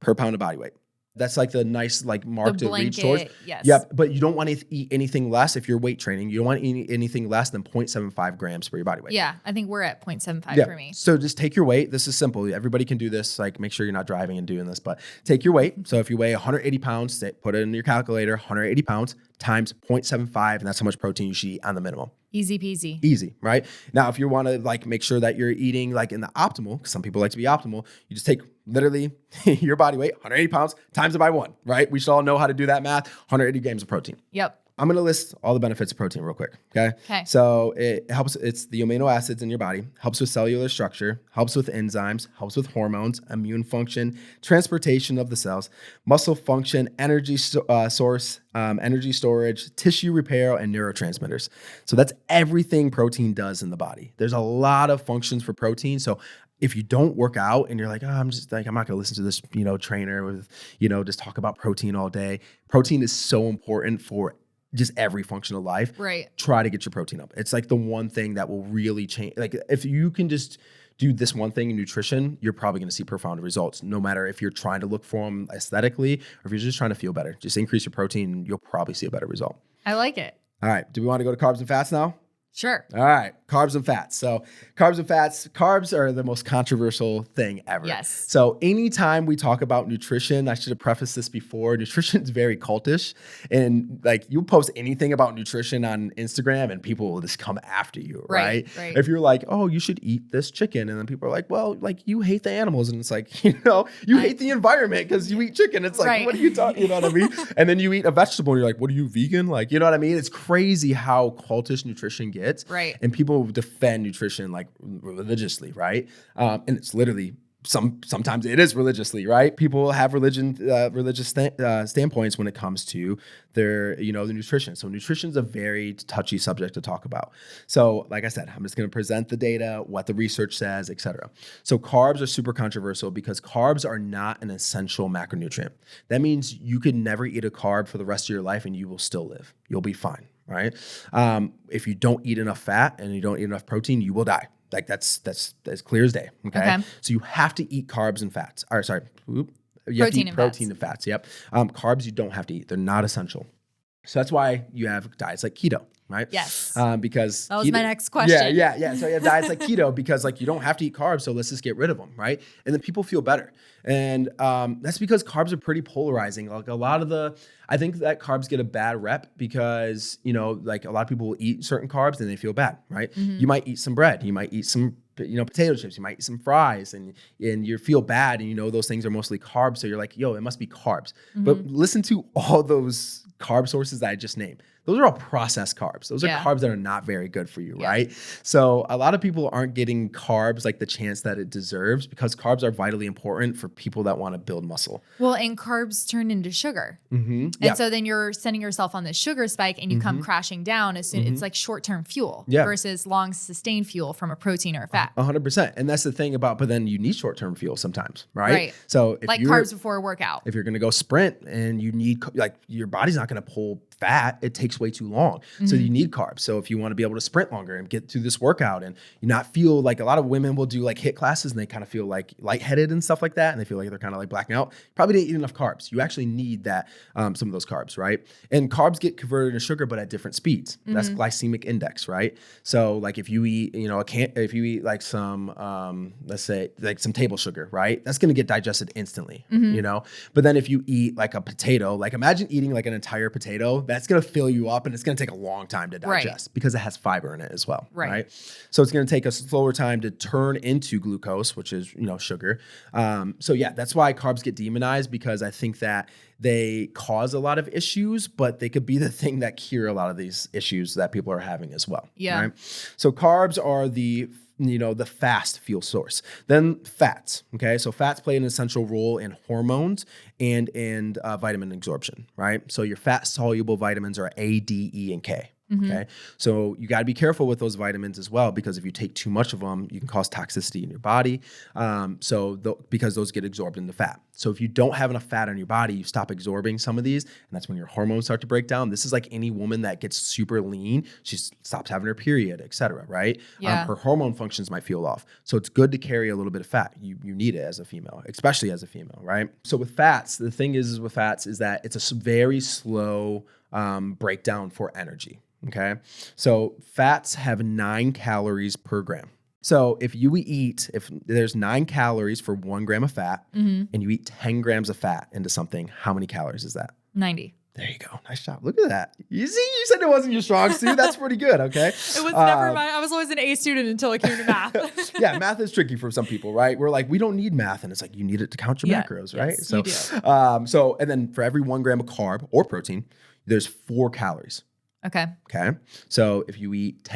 Speaker 2: per pound of body weight. That's like the nice mark to reach towards.
Speaker 1: Yes.
Speaker 2: Yep. But you don't want to eat anything less if you're weight training. You don't want to eat anything less than 0.75 grams per your body weight.
Speaker 1: Yeah. I think we're at 0.75 for me.
Speaker 2: So just take your weight. This is simple. Everybody can do this. Make sure you're not driving and doing this, but take your weight. So if you weigh 180 pounds, put it in your calculator, 180 pounds times 0.75, and that's how much protein you should eat on the minimum.
Speaker 1: Easy peasy.
Speaker 2: Easy, right? Now, if you want to make sure that you're eating in the optimal, because some people like to be optimal, you just take literally your body weight, 180 pounds, times it by 1, right? We should all know how to do that math, 180 grams of protein.
Speaker 1: Yep.
Speaker 2: I'm going to list all the benefits of protein real quick. Okay. So it helps. It's the amino acids in your body, helps with cellular structure, helps with enzymes, helps with hormones, immune function, transportation of the cells, muscle function, energy source, energy storage, tissue repair, and neurotransmitters. So that's everything protein does in the body. There's a lot of functions for protein. So if you don't work out and you're like, I'm not going to listen to this, trainer with, just talk about protein all day. Protein is so important for just every function of life.
Speaker 1: Right.
Speaker 2: Try to get your protein up. It's the one thing that will really change. If you can just do this one thing in nutrition, you're probably going to see profound results, no matter if you're trying to look for them aesthetically or if you're just trying to feel better. Just increase your protein, you'll probably see a better result.
Speaker 1: I like it.
Speaker 2: All right. Do we want to go to carbs and fats now?
Speaker 1: Sure.
Speaker 2: All right. Carbs and fats. So carbs are the most controversial thing ever.
Speaker 1: Yes.
Speaker 2: So anytime we talk about nutrition, I should have prefaced this before, nutrition is very cultish. And you post anything about nutrition on Instagram and people will just come after you, right? If you're like, oh, you should eat this chicken. And then people are like, well, you hate the animals. And it's like, you hate the environment because you eat chicken. It's like, what are you talking, you know what I mean? And then you eat a vegetable and you're like, what are you, vegan? You know what I mean? It's crazy how cultish nutrition gets.
Speaker 1: Right.
Speaker 2: And people defend nutrition religiously, right? And it's literally sometimes it is religiously, right? People have religious standpoints when it comes to their, the nutrition. So nutrition is a very touchy subject to talk about. So like I said, I'm just going to present the data, what the research says, etc. So carbs are super controversial because carbs are not an essential macronutrient. That means you could never eat a carb for the rest of your life and you will still live. You'll be fine. Right? If you don't eat enough fat and you don't eat enough protein, you will die. That's as clear as day. Okay. So you have to eat carbs and fats. You have to eat protein and fats. Yep. Carbs you don't have to eat. They're not essential. So that's why you have diets like keto, right?
Speaker 1: Yes.
Speaker 2: Because
Speaker 1: that was my next question.
Speaker 2: Yeah. So you have diets like keto because you don't have to eat carbs, so let's just get rid of them, right? And then people feel better. And that's because carbs are pretty polarizing. I think that carbs get a bad rep because, a lot of people will eat certain carbs and they feel bad, right? You might eat some bread, you might eat some potato chips, you might eat some fries and you feel bad and those things are mostly carbs. So you're like, it must be carbs. But listen to all those carb sources that I just named. those are all processed carbs. Those are carbs that are not very good for you, right? So a lot of people aren't getting carbs like the chance that it deserves because carbs are vitally important for people that want to build muscle.
Speaker 1: Well, and carbs turn into sugar.
Speaker 2: Mm-hmm.
Speaker 1: And so then you're sending yourself on this sugar spike and you come crashing down as soon. It's like short-term fuel versus long sustained fuel from a protein or a fat.
Speaker 2: 100%. And that's the thing about, but then you need short-term fuel sometimes, right? So if
Speaker 1: like carbs before a workout.
Speaker 2: If you're going to go sprint and you need, like your body's not going to pull fat, it takes way too long. So you need carbs. So if you want to be able to sprint longer and get through this workout and you not feel like, a lot of women will do like HIIT classes and they kind of feel like lightheaded and stuff like that. And they feel like they're kind of like blacking out. Probably didn't eat enough carbs. You actually need that, some of those carbs, right? And carbs get converted into sugar, but at different speeds. That's glycemic index, right? So like if you eat, if you eat like some, let's say like some table sugar, right? That's going to get digested instantly, But then if you eat like a potato, like imagine eating like an entire potato, that's going to fill you up and it's going to take a long time to digest because it has fiber in it as well, right? So it's going to take a slower time to turn into glucose, which is, sugar. So yeah, that's why carbs get demonized, because I think that they cause a lot of issues, but they could be the thing that cure a lot of these issues that people are having as well. Yeah. Right? So carbs are the fast fuel source. Then fats, okay? So fats play an essential role in hormones and in vitamin absorption, right? So your fat-soluble vitamins are A, D, E, and K. Okay. So you got to be careful with those vitamins as well, because if you take too much of them, you can cause toxicity in your body. Because those get absorbed into fat. So if you don't have enough fat in your body, you stop absorbing some of these, and that's when your hormones start to break down. This is like any woman that gets super lean, she stops having her period, et cetera, right? Yeah. Her hormone functions might feel off. So it's good to carry a little bit of fat. You need it as a female, especially as a female, right? So with fats, the thing is with fats is that it's a very slow breakdown for energy. Okay. So fats have 9 calories per gram. So if there's 9 calories for 1 gram of fat and you eat 10 grams of fat into something, how many calories is that?
Speaker 1: 90.
Speaker 2: There you go. Nice job. Look at that. You see, you said it wasn't your strong suit. That's pretty good. Okay.
Speaker 1: It was never mine. I was always an A student until it came to math.
Speaker 2: Yeah. Math is tricky for some people, right? We're like, we don't need math. And it's like, you need it to count your macros, right?
Speaker 1: Yes,
Speaker 2: so,
Speaker 1: you do.
Speaker 2: And then for every 1 gram of carb or protein, there's 4 calories.
Speaker 1: Okay.
Speaker 2: So if you eat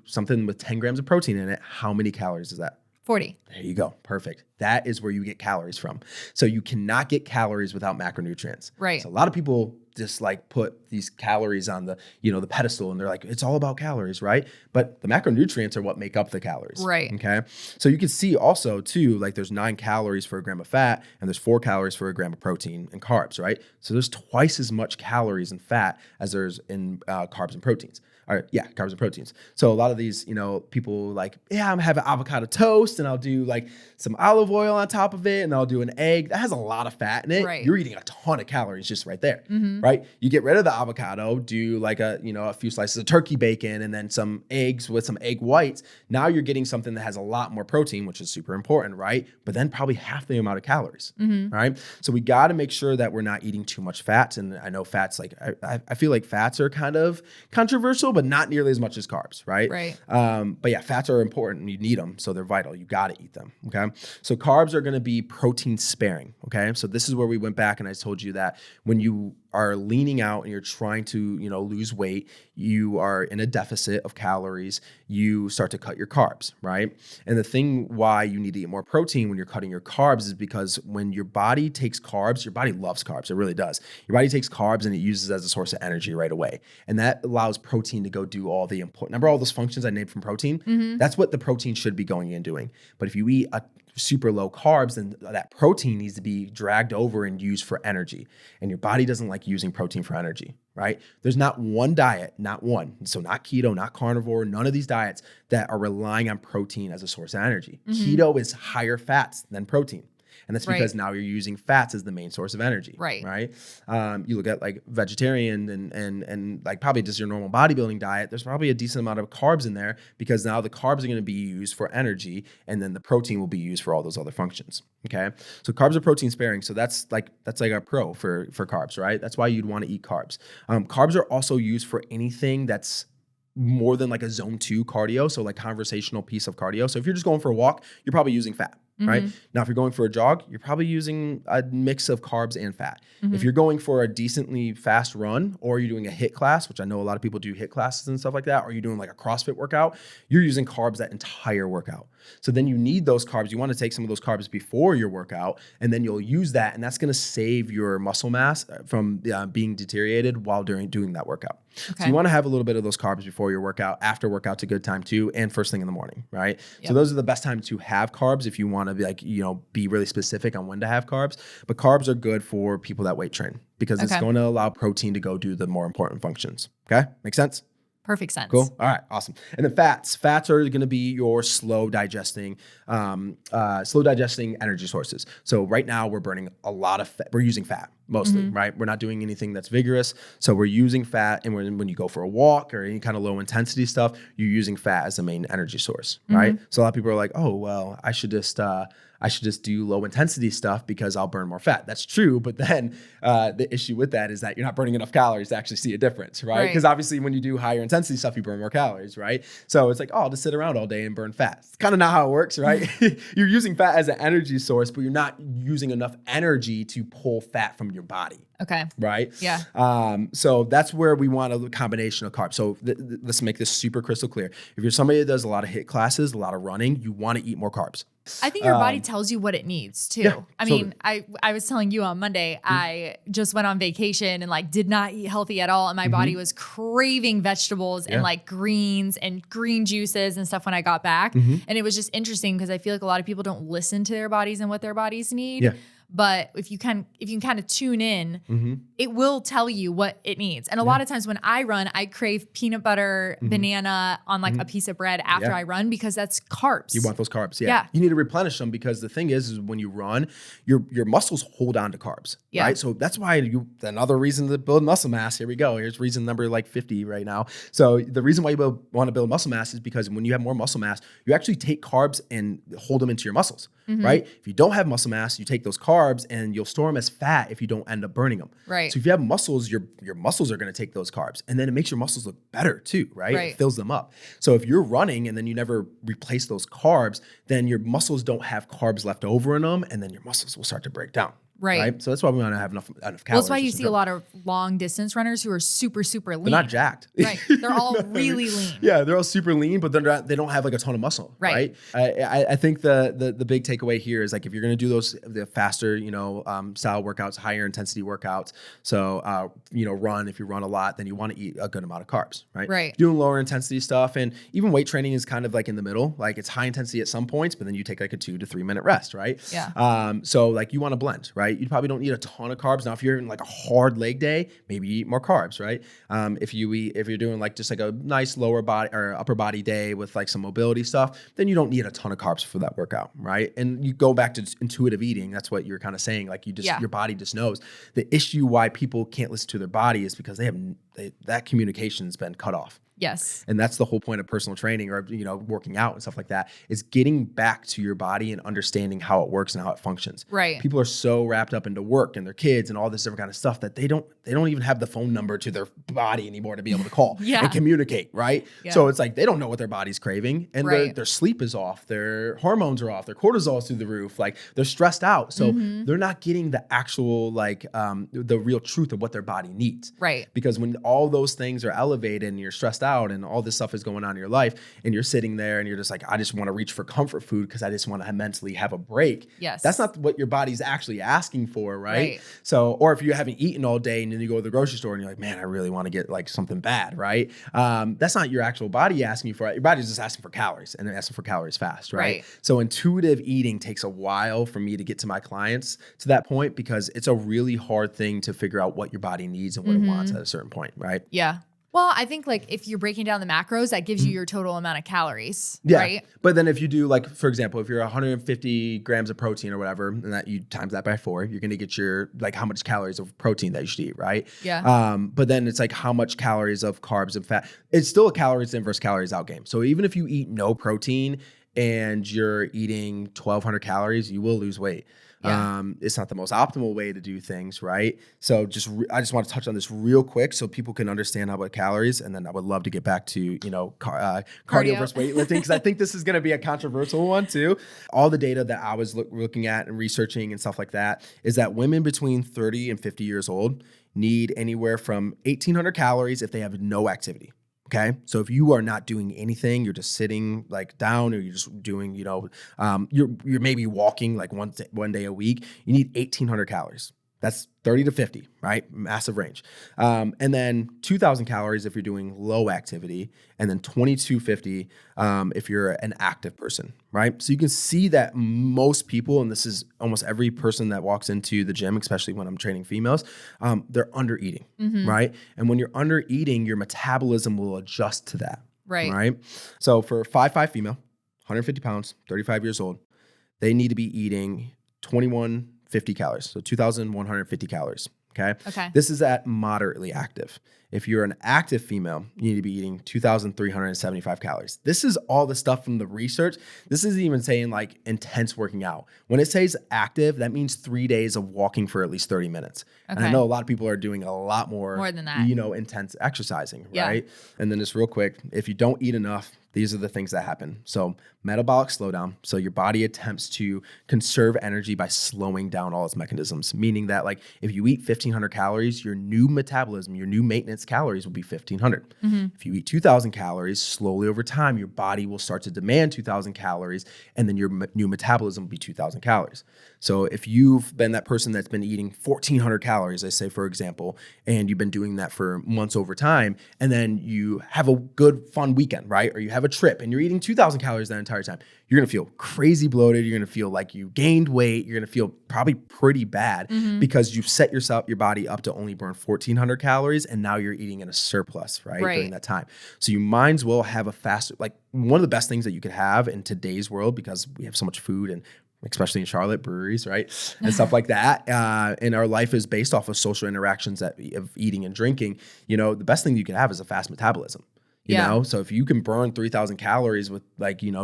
Speaker 2: something with 10 grams of protein in it, how many calories is that?
Speaker 1: 40.
Speaker 2: There you go. Perfect. That is where you get calories from. So you cannot get calories without macronutrients.
Speaker 1: Right.
Speaker 2: So a lot of people just like put these calories on the, the pedestal, and they're like, it's all about calories, right? But the macronutrients are what make up the calories.
Speaker 1: Right.
Speaker 2: Okay. So you can see also too, like there's 9 calories for a gram of fat and there's 4 calories for a gram of protein and carbs, right? So there's twice as much calories in fat as there's in carbs and proteins. Carbs and proteins. So a lot of these, people like, I'm gonna have an avocado toast and I'll do like some olive oil on top of it and I'll do an egg. That has a lot of fat in it. Right. You're eating a ton of calories just right there, right? You get rid of the avocado, do like a few slices of turkey bacon and then some eggs with some egg whites. Now you're getting something that has a lot more protein, which is super important, right? But then probably half the amount of calories, right? So we got to make sure that we're not eating too much fats. And I know fats, like I feel like fats are kind of controversial, but not nearly as much as carbs, right?
Speaker 1: Right.
Speaker 2: But yeah, fats are important. You need them, so they're vital. You got to eat them, okay? So carbs are going to be protein sparing, okay? So this is where we went back and I told you that when you are leaning out and you're trying to, lose weight, you are in a deficit of calories, you start to cut your carbs, right? And the thing why you need to eat more protein when you're cutting your carbs is because when your body takes carbs, your body loves carbs. It really does. Your body takes carbs and it uses it as a source of energy right away. And that allows protein to go do all the important, remember all those functions I named from protein? That's what the protein should be going and doing. But if you eat a super low carbs, then that protein needs to be dragged over and used for energy. And your body doesn't like using protein for energy, right? There's not one diet, not one. So not keto, not carnivore, none of these diets that are relying on protein as a source of energy. Keto is higher fats than protein. And that's because now you're using fats as the main source of energy. Right. You look at like vegetarian and like probably just your normal bodybuilding diet, there's probably a decent amount of carbs in there because now the carbs are going to be used for energy and then the protein will be used for all those other functions. Okay. So carbs are protein sparing. So that's like a pro for carbs, right? That's why you'd want to eat carbs. Carbs are also used for anything that's more than like a zone 2 cardio. So like conversational piece of cardio. So if you're just going for a walk, you're probably using fat. right? Now, if you're going for a jog, you're probably using a mix of carbs and fat. If you're going for a decently fast run, or you're doing a HIIT class, which I know a lot of people do HIIT classes and stuff like that, or you're doing like a CrossFit workout, you're using carbs that entire workout. So then you need those carbs. You want to take some of those carbs before your workout, and then you'll use that, and that's going to save your muscle mass from being deteriorated while doing that workout. Okay. So you want to have a little bit of those carbs before your workout. After workout's a good time too, and first thing in the morning, right? Yep. So those are the best times to have carbs if you want to be like, be really specific on when to have carbs. But carbs are good for people that weight train because it's going to allow protein to go do the more important functions. Okay, make sense?
Speaker 1: Perfect sense.
Speaker 2: Cool. All right. Awesome. And then fats are going to be your slow digesting energy sources. So right now we're burning a lot of fat. We're using fat mostly, right? We're not doing anything that's vigorous. So we're using fat. And when you go for a walk or any kind of low intensity stuff, you're using fat as the main energy source, right? So a lot of people are like, oh, well, I should just do low intensity stuff because I'll burn more fat. That's true. But then the issue with that is that you're not burning enough calories to actually see a difference, right? Because obviously when you do higher intensity stuff, you burn more calories, right? So it's like, oh, I'll just sit around all day and burn fat. It's kind of not how it works, right? You're using fat as an energy source, but you're not using enough energy to pull fat from your body.
Speaker 1: Okay.
Speaker 2: Right?
Speaker 1: Yeah.
Speaker 2: So that's where we want a combination of carbs. So let's make this super crystal clear. If you're somebody that does a lot of HIIT classes, a lot of running, you want to eat more carbs.
Speaker 1: I think your body tells you what it needs too.
Speaker 2: Yeah,
Speaker 1: I mean, I was telling you on Monday, I just went on vacation and like did not eat healthy at all. And my body was craving vegetables and like greens and green juices and stuff when I got back. And it was just interesting because I feel like a lot of people don't listen to their bodies and what their bodies need. Yeah. But if you can kind of tune in, it will tell you what it needs. And a lot of times when I run, I crave peanut butter, banana on like a piece of bread after I run because that's carbs.
Speaker 2: You want those carbs. Yeah. You need to replenish them because the thing is when you run, your muscles hold on to carbs, right? So that's why another reason to build muscle mass. Here we go. Here's reason number like 50 right now. So the reason why you want to build muscle mass is because when you have more muscle mass, you actually take carbs and hold them into your muscles, right? If you don't have muscle mass, you take those carbs and you'll store them as fat if you don't end up burning them.
Speaker 1: Right.
Speaker 2: So if you have muscles, your muscles are going to take those carbs, and then it makes your muscles look better too, right? It fills them up. So if you're running and then you never replace those carbs, then your muscles don't have carbs left over in them, and then your muscles will start to break down. Right. So that's why we want to have enough calories.
Speaker 1: Well, that's why you see a lot of long distance runners who are super, super lean.
Speaker 2: They're not jacked.
Speaker 1: Right. They're all really lean.
Speaker 2: Yeah, they're all super lean, but they don't have like a ton of muscle. Right. I think the big takeaway here is like if you're going to do the faster, style workouts, higher intensity workouts. So, run, if you run a lot, then you want to eat a good amount of carbs. Right. Doing lower intensity stuff, and even weight training is kind of like in the middle. Like it's high intensity at some points, but then you take like a 2 to 3 minute rest. Right.
Speaker 1: Yeah.
Speaker 2: So like you want to blend. Right. You probably don't need a ton of carbs. Now, if you're in like a hard leg day, maybe you eat more carbs, right? If you're doing like just like a nice lower body or upper body day with like some mobility stuff, then you don't need a ton of carbs for that workout, right? And you go back to intuitive eating. That's what you're kind of saying. Like your body just knows. The issue why people can't listen to their body is because that communication has been cut off.
Speaker 1: Yes.
Speaker 2: And that's the whole point of personal training or, working out and stuff like that is getting back to your body and understanding how it works and how it functions.
Speaker 1: Right.
Speaker 2: People are so wrapped up into work and their kids and all this different kind of stuff that they don't even have the phone number to their body anymore to be able to call and communicate. Right. Yeah. So it's like, they don't know what their body's craving and their sleep is off. Their hormones are off. Their cortisol is through the roof. Like they're stressed out. So they're not getting the actual, the real truth of what their body needs.
Speaker 1: Right.
Speaker 2: Because when all those things are elevated and you're stressed out and all this stuff is going on in your life and you're sitting there and you're just like, I just want to reach for comfort food because I just want to mentally have a break.
Speaker 1: Yes.
Speaker 2: That's not what your body's actually asking for, right? So, or if you haven't eaten all day and then you go to the grocery store and you're like, man, I really want to get like something bad, right? That's not your actual body asking you for it. Your body's just asking for calories and asking for calories fast, right? So intuitive eating takes a while for me to get to my clients to that point because it's a really hard thing to figure out what your body needs and what it wants at a certain point, right?
Speaker 1: Yeah. Well, I think like if you're breaking down the macros, that gives you your total amount of calories,
Speaker 2: yeah.
Speaker 1: right?
Speaker 2: But then if you do like, for example, if you're 150 grams of protein or whatever, and that you times that by 4, you're going to get your like how much calories of protein that you should eat, right?
Speaker 1: Yeah.
Speaker 2: But then it's like how much calories of carbs and fat. It's still a calories in versus calories out game. So even if you eat no protein, and you're eating 1,200 calories, you will lose weight. Yeah. It's not the most optimal way to do things, right? So I just want to touch on this real quick so people can understand how about calories, and then I would love to get back to cardio versus weightlifting, because I think this is going to be a controversial one too. All the data that I was looking at and researching and stuff like that is that women between 30 and 50 years old need anywhere from 1,800 calories if they have no activity. Okay. So if you are not doing anything, you're just sitting like down, or you're just doing, you're maybe walking like one day a week, you need 1,800 calories. That's 30 to 50, right? Massive range. And then 2,000 calories if you're doing low activity, and then 2,250 if you're an active person, right? So you can see that most people, and this is almost every person that walks into the gym, especially when I'm training females, they're under eating, right? And when you're under eating, your metabolism will adjust to that, right? So for a 5'5" female, 150 pounds, 35 years old, they need to be eating 2,150 calories, so 2,150 calories. Okay. This is at moderately active. If you're an active female, you need to be eating 2,375 calories. This is all the stuff from the research. This isn't even saying like intense working out. When it says active, that means 3 days of walking for at least 30 minutes. Okay. And I know a lot of people are doing a lot more than that, intense exercising, right? And then just real quick, if you don't eat enough, these are the things that happen. So metabolic slowdown. So your body attempts to conserve energy by slowing down all its mechanisms, meaning that like if you eat 1,500 calories, your new metabolism, your new maintenance calories will be 1,500. If you eat 2,000 calories, slowly over time, your body will start to demand 2,000 calories, and then your new metabolism will be 2,000 calories. So if you've been that person that's been eating 1,400 calories, I say, for example, and you've been doing that for months over time, and then you have a good fun weekend, right? Or you have a trip and you're eating 2,000 calories that entire time, you're going to feel crazy bloated. You're going to feel like you gained weight. You're going to feel probably pretty bad because you've set your body up to only burn 1,400 calories, and now you're eating in a surplus, right? During that time. So you might as well have a faster, like one of the best things that you could have in today's world, because we have so much food, and especially in Charlotte, breweries, right? And stuff like that. And our life is based off of social interactions of eating and drinking. The best thing you can have is a fast metabolism. You know, so if you can burn 3,000 calories with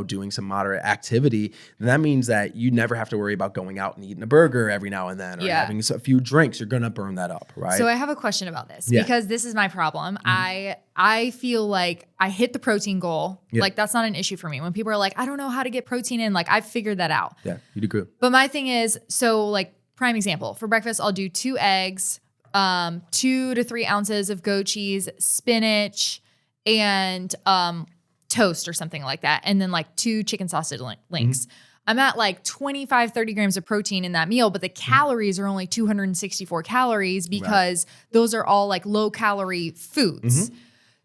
Speaker 2: doing some moderate activity, then that means that you never have to worry about going out and eating a burger every now and then, or having a few drinks. You're going to burn that up, right?
Speaker 1: So I have a question about this because this is my problem. I feel like I hit the protein goal. Like that's not an issue for me. When people are like, I don't know how to get protein in, like I've figured that out.
Speaker 2: Yeah, you do good.
Speaker 1: But my thing is, so like prime example, for breakfast, I'll do 2 eggs, 2 to 3 ounces of goat cheese, spinach, and toast or something like that. And then like 2 chicken sausage links. I'm at like 25, 30 grams of protein in that meal, but the calories are only 264 calories because those are all like low calorie foods.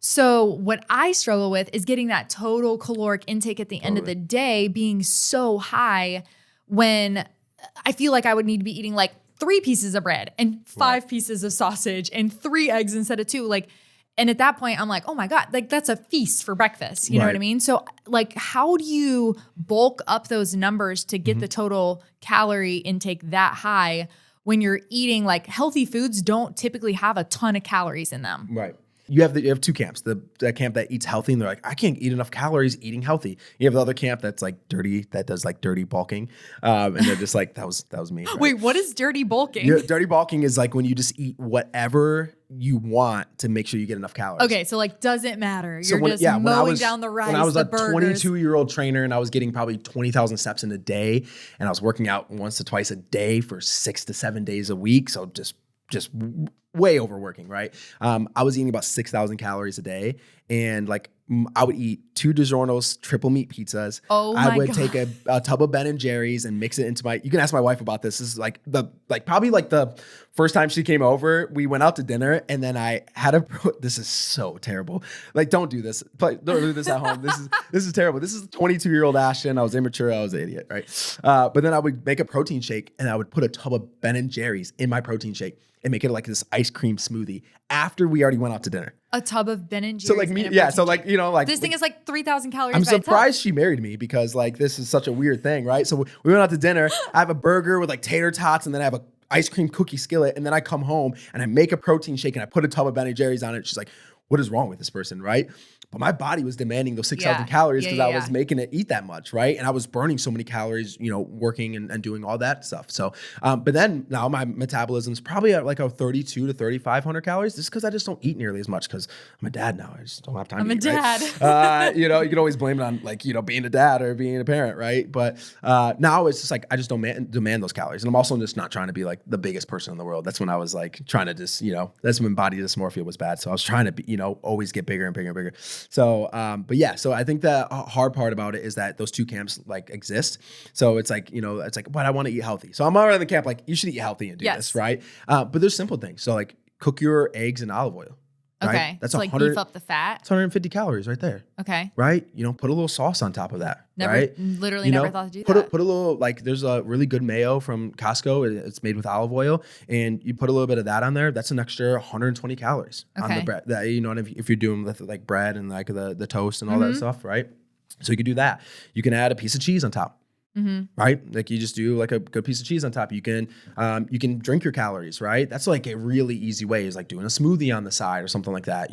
Speaker 1: So what I struggle with is getting that total caloric intake at the end of the day being so high, when I feel like I would need to be eating like 3 pieces of bread and 5 pieces of sausage and 3 eggs instead of 2. And at that point, I'm like, oh my God, like that's a feast for breakfast. You know what I mean? So like, how do you bulk up those numbers to get the total calorie intake that high when you're eating like healthy foods don't typically have a ton of calories in them?
Speaker 2: Right. You have 2 camps. The camp that eats healthy and they're like, I can't eat enough calories eating healthy. You have the other camp that's like dirty, that does like dirty bulking. And they're just like, that was me. Right?
Speaker 1: Wait, what is dirty bulking?
Speaker 2: Dirty bulking is like when you just eat whatever you want to make sure you get enough calories.
Speaker 1: Okay, so like doesn't matter. You're mowing down the rice,
Speaker 2: when I was
Speaker 1: a
Speaker 2: 22-year-old trainer and I was getting probably 20,000 steps in a day, and I was working out once to twice a day for 6 to 7 days a week. So just way overworking, right? I was eating about 6,000 calories a day, and like I would eat 2 DiGiorno's triple meat pizzas.
Speaker 1: Oh my God.
Speaker 2: I would take a tub of Ben and Jerry's and mix it into you can ask my wife about this. This is probably the first time she came over, we went out to dinner, and then I had this is so terrible. Like, don't do this. Don't do this at home. This is terrible. This is 22-year-old Ashton. I was immature. I was an idiot, right? But then I would make a protein shake, and I would put a tub of Ben and Jerry's in my protein shake and make it like this ice cream smoothie after we already went out to dinner.
Speaker 1: A tub of Ben and Jerry's.
Speaker 2: So like me, So like,
Speaker 1: this thing is like 3,000 calories.
Speaker 2: I'm surprised she married me, because like this is such a weird thing, right? So we went out to dinner. I have a burger with like tater tots, and then I have a ice cream cookie skillet, and then I come home and I make a protein shake and I put a tub of Ben and Jerry's on it. She's like, what is wrong with this person, right? but my body was demanding those 6,000 calories because I was making it eat that much, right? And I was burning so many calories, working and doing all that stuff. So, but then now my metabolism is probably at like a 32 to 3,500 calories, just because I just don't eat nearly as much because I'm a dad now. I just don't have time to eat,
Speaker 1: dad.
Speaker 2: Right? You can always blame it on like, being a dad or being a parent, right? But now it's just like, I just don't demand those calories. And I'm also just not trying to be like the biggest person in the world. That's when I was like trying to just, that's when body dysmorphia was bad. So I was trying to be, always get bigger and bigger and bigger. So, but yeah, so I think the hard part about it is that those two camps like exist. So it's like, but I want to eat healthy. So I'm already in the camp, like you should eat healthy and do this, right? But there's simple things. So like cook your eggs in olive oil. Right?
Speaker 1: Okay.
Speaker 2: That's
Speaker 1: so like beef up the fat.
Speaker 2: It's 150 calories right there.
Speaker 1: Okay.
Speaker 2: Right? Put a little sauce on top of that. Right?
Speaker 1: Literally never thought to do that.
Speaker 2: Put a little, like there's a really good mayo from Costco. It's made with olive oil, and you put a little bit of that on there. That's an extra 120 calories on the bread. That, if you're doing with like bread and like the toast and all that stuff, right? So you could do that. You can add a piece of cheese on top. Right? Like you just do like a good piece of cheese on top. You can drink your calories, right? That's like a really easy way, is like doing a smoothie on the side or something like that,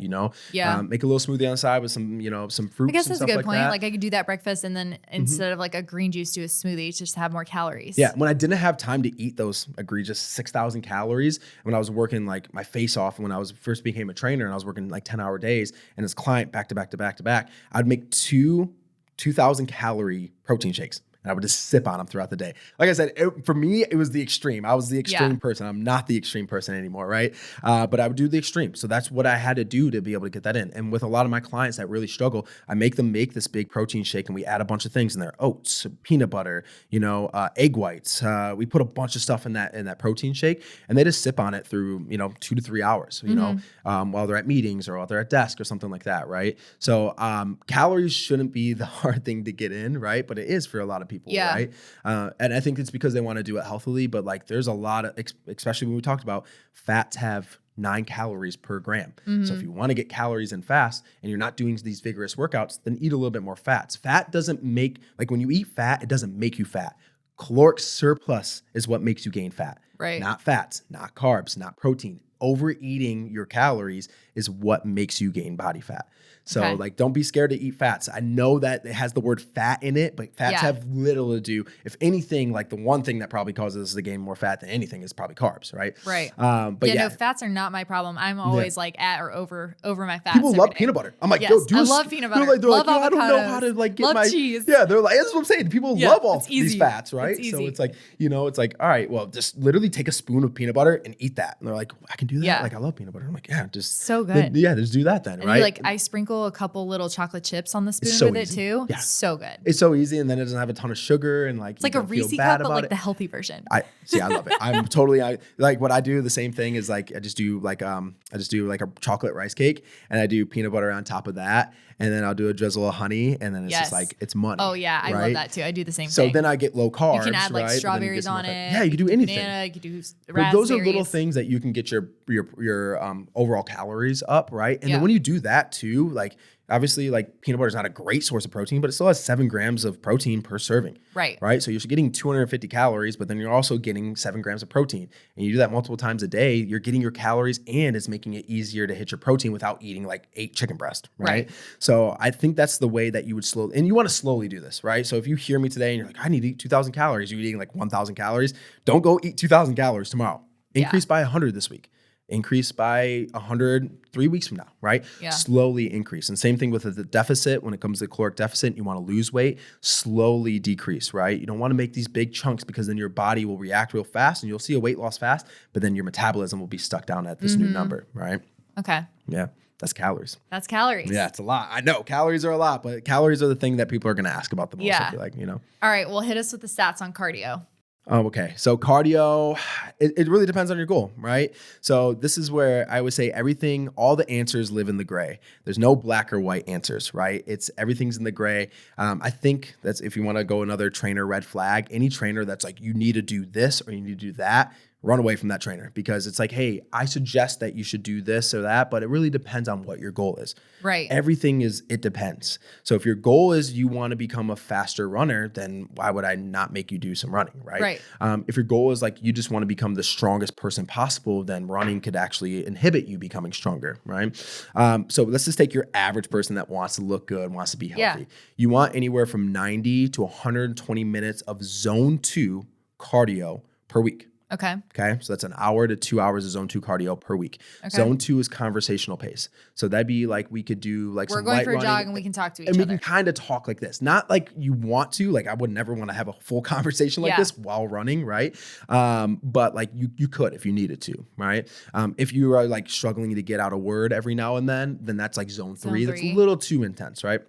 Speaker 2: Yeah. Make a little smoothie on the side with some, some fruits.
Speaker 1: I guess that's a good point.
Speaker 2: That.
Speaker 1: Like I could do that breakfast and then instead of like a green juice, do a smoothie to just have more calories.
Speaker 2: Yeah. When I didn't have time to eat those egregious 6,000 calories, when I was working like my face off, when I was first became a trainer and I was working like 10-hour days and as client back to back to back to back, I'd make 2,000 calorie protein shakes. And I would just sip on them throughout the day. Like I said, for me, it was the extreme. I was the extreme person. I'm not the extreme person anymore, right? But I would do the extreme. So that's what I had to do to be able to get that in. And with a lot of my clients that really struggle, I make them make this big protein shake, and we add a bunch of things in there: oats, peanut butter, egg whites. We put a bunch of stuff in that protein shake, and they just sip on it through 2 to 3 hours. While they're at meetings or while they're at desk or something like that, right? So calories shouldn't be the hard thing to get in, right? But it is for a lot of people, right? And I think it's because they want to do it healthily, but like there's a lot of, especially when we talked about fats have 9 calories per gram. So if you want to get calories in fast and you're not doing these vigorous workouts, then eat a little bit more fats. Fat doesn't make, like when you eat fat, it doesn't make you fat. Caloric surplus is what makes you gain fat,
Speaker 1: right?
Speaker 2: Not fats, not carbs, not protein. Overeating your calories is what makes you gain body fat. So like, don't be scared to eat fats. I know that it has the word fat in it, but fats have little to do. If anything, like the one thing that probably causes us to gain more fat than anything is probably carbs, right?
Speaker 1: Right.
Speaker 2: But
Speaker 1: no, fats are not my problem. I'm always like at or over my fats.
Speaker 2: People love peanut butter. I'm like, yo,
Speaker 1: I love peanut butter.
Speaker 2: They're like, I don't know how to like get
Speaker 1: cheese.
Speaker 2: Yeah, they're like, that's what I'm saying. People love all these fats, right?
Speaker 1: It's
Speaker 2: so it's like, it's like, all right, well, just literally take a spoon of peanut butter and eat that. And they're like, I can do that.
Speaker 1: Yeah.
Speaker 2: Like, I love peanut butter. I'm like, yeah, just
Speaker 1: so good.
Speaker 2: Just do that then,
Speaker 1: and
Speaker 2: right?
Speaker 1: I sprinkle a couple little chocolate chips on the spoon with it too. Yeah. So good.
Speaker 2: It's so easy, and then it doesn't have a ton of sugar, and like
Speaker 1: it's like a Reese cup, but like the healthy version.
Speaker 2: I love it. I'm totally like what I do. The same thing is like I just do like a chocolate rice cake, and I do peanut butter on top of that, and then I'll do a drizzle of honey, and then it's just like it's money.
Speaker 1: Oh yeah, I love that too. I do the same thing.
Speaker 2: So then I get low carbs.
Speaker 1: You can add like strawberries on it.
Speaker 2: Yeah, you can do anything.
Speaker 1: Banana, you can do raspberries.
Speaker 2: But those are little things that you can get your overall calories up, right? And then when you do that too, like obviously like peanut butter is not a great source of protein, but it still has 7 grams of protein per serving. Right. So you're getting 250 calories, but then you're also getting 7 grams of protein. And you do that multiple times a day, you're getting your calories, and it's making it easier to hit your protein without eating like 8 chicken breast. Right. So I think that's the way that you would slowly, and you want to slowly do this, right? So if you hear me today and you're like, I need to eat 2,000 calories, you're eating like 1,000 calories, don't go eat 2,000 calories tomorrow. Increase by 100 this week. Increase by 100 3 weeks from now, right?
Speaker 1: Yeah.
Speaker 2: Slowly increase. And same thing with the deficit. When it comes to caloric deficit, you want to lose weight, slowly decrease, right? You don't want to make these big chunks, because then your body will react real fast and you'll see a weight loss fast, but then your metabolism will be stuck down at this new number, right?
Speaker 1: Okay.
Speaker 2: Yeah. That's calories.
Speaker 1: That's calories.
Speaker 2: Yeah, it's a lot. I know calories are a lot, but calories are the thing that people are going to ask about the most.
Speaker 1: Yeah.
Speaker 2: I feel like,
Speaker 1: All right. Well, hit us with the stats on cardio.
Speaker 2: Oh, okay. So cardio, it really depends on your goal, right? So this is where I would say everything, all the answers live in the gray. There's no black or white answers, right? Everything's in the gray. I think that's, if you want to go another trainer red flag, any trainer that's like, you need to do this or you need to do that, run away from that trainer, because it's like, hey, I suggest that you should do this or that, but it really depends on what your goal is.
Speaker 1: Right.
Speaker 2: Everything it depends. So if your goal is you want to become a faster runner, then why would I not make you do some running, right? If your goal is like you just want to become the strongest person possible, then running could actually inhibit you becoming stronger, right? So let's just take your average person that wants to look good, wants to be healthy.
Speaker 1: Yeah.
Speaker 2: You want anywhere from 90 to 120 minutes of zone 2 cardio per week.
Speaker 1: Okay.
Speaker 2: So that's an hour to 2 hours of zone 2 cardio per week. Okay. Zone 2 is conversational pace. So that'd be like, we could do like
Speaker 1: we're
Speaker 2: some
Speaker 1: going
Speaker 2: light
Speaker 1: for a
Speaker 2: running,
Speaker 1: jog and we can talk to each other.
Speaker 2: And we can kind of talk like this. Not like you want to, like I would never want to have a full conversation like this while running, right? But like you could if you needed to, right? If you are like struggling to get out a word every now and then that's like zone 3. That's a little too intense, right?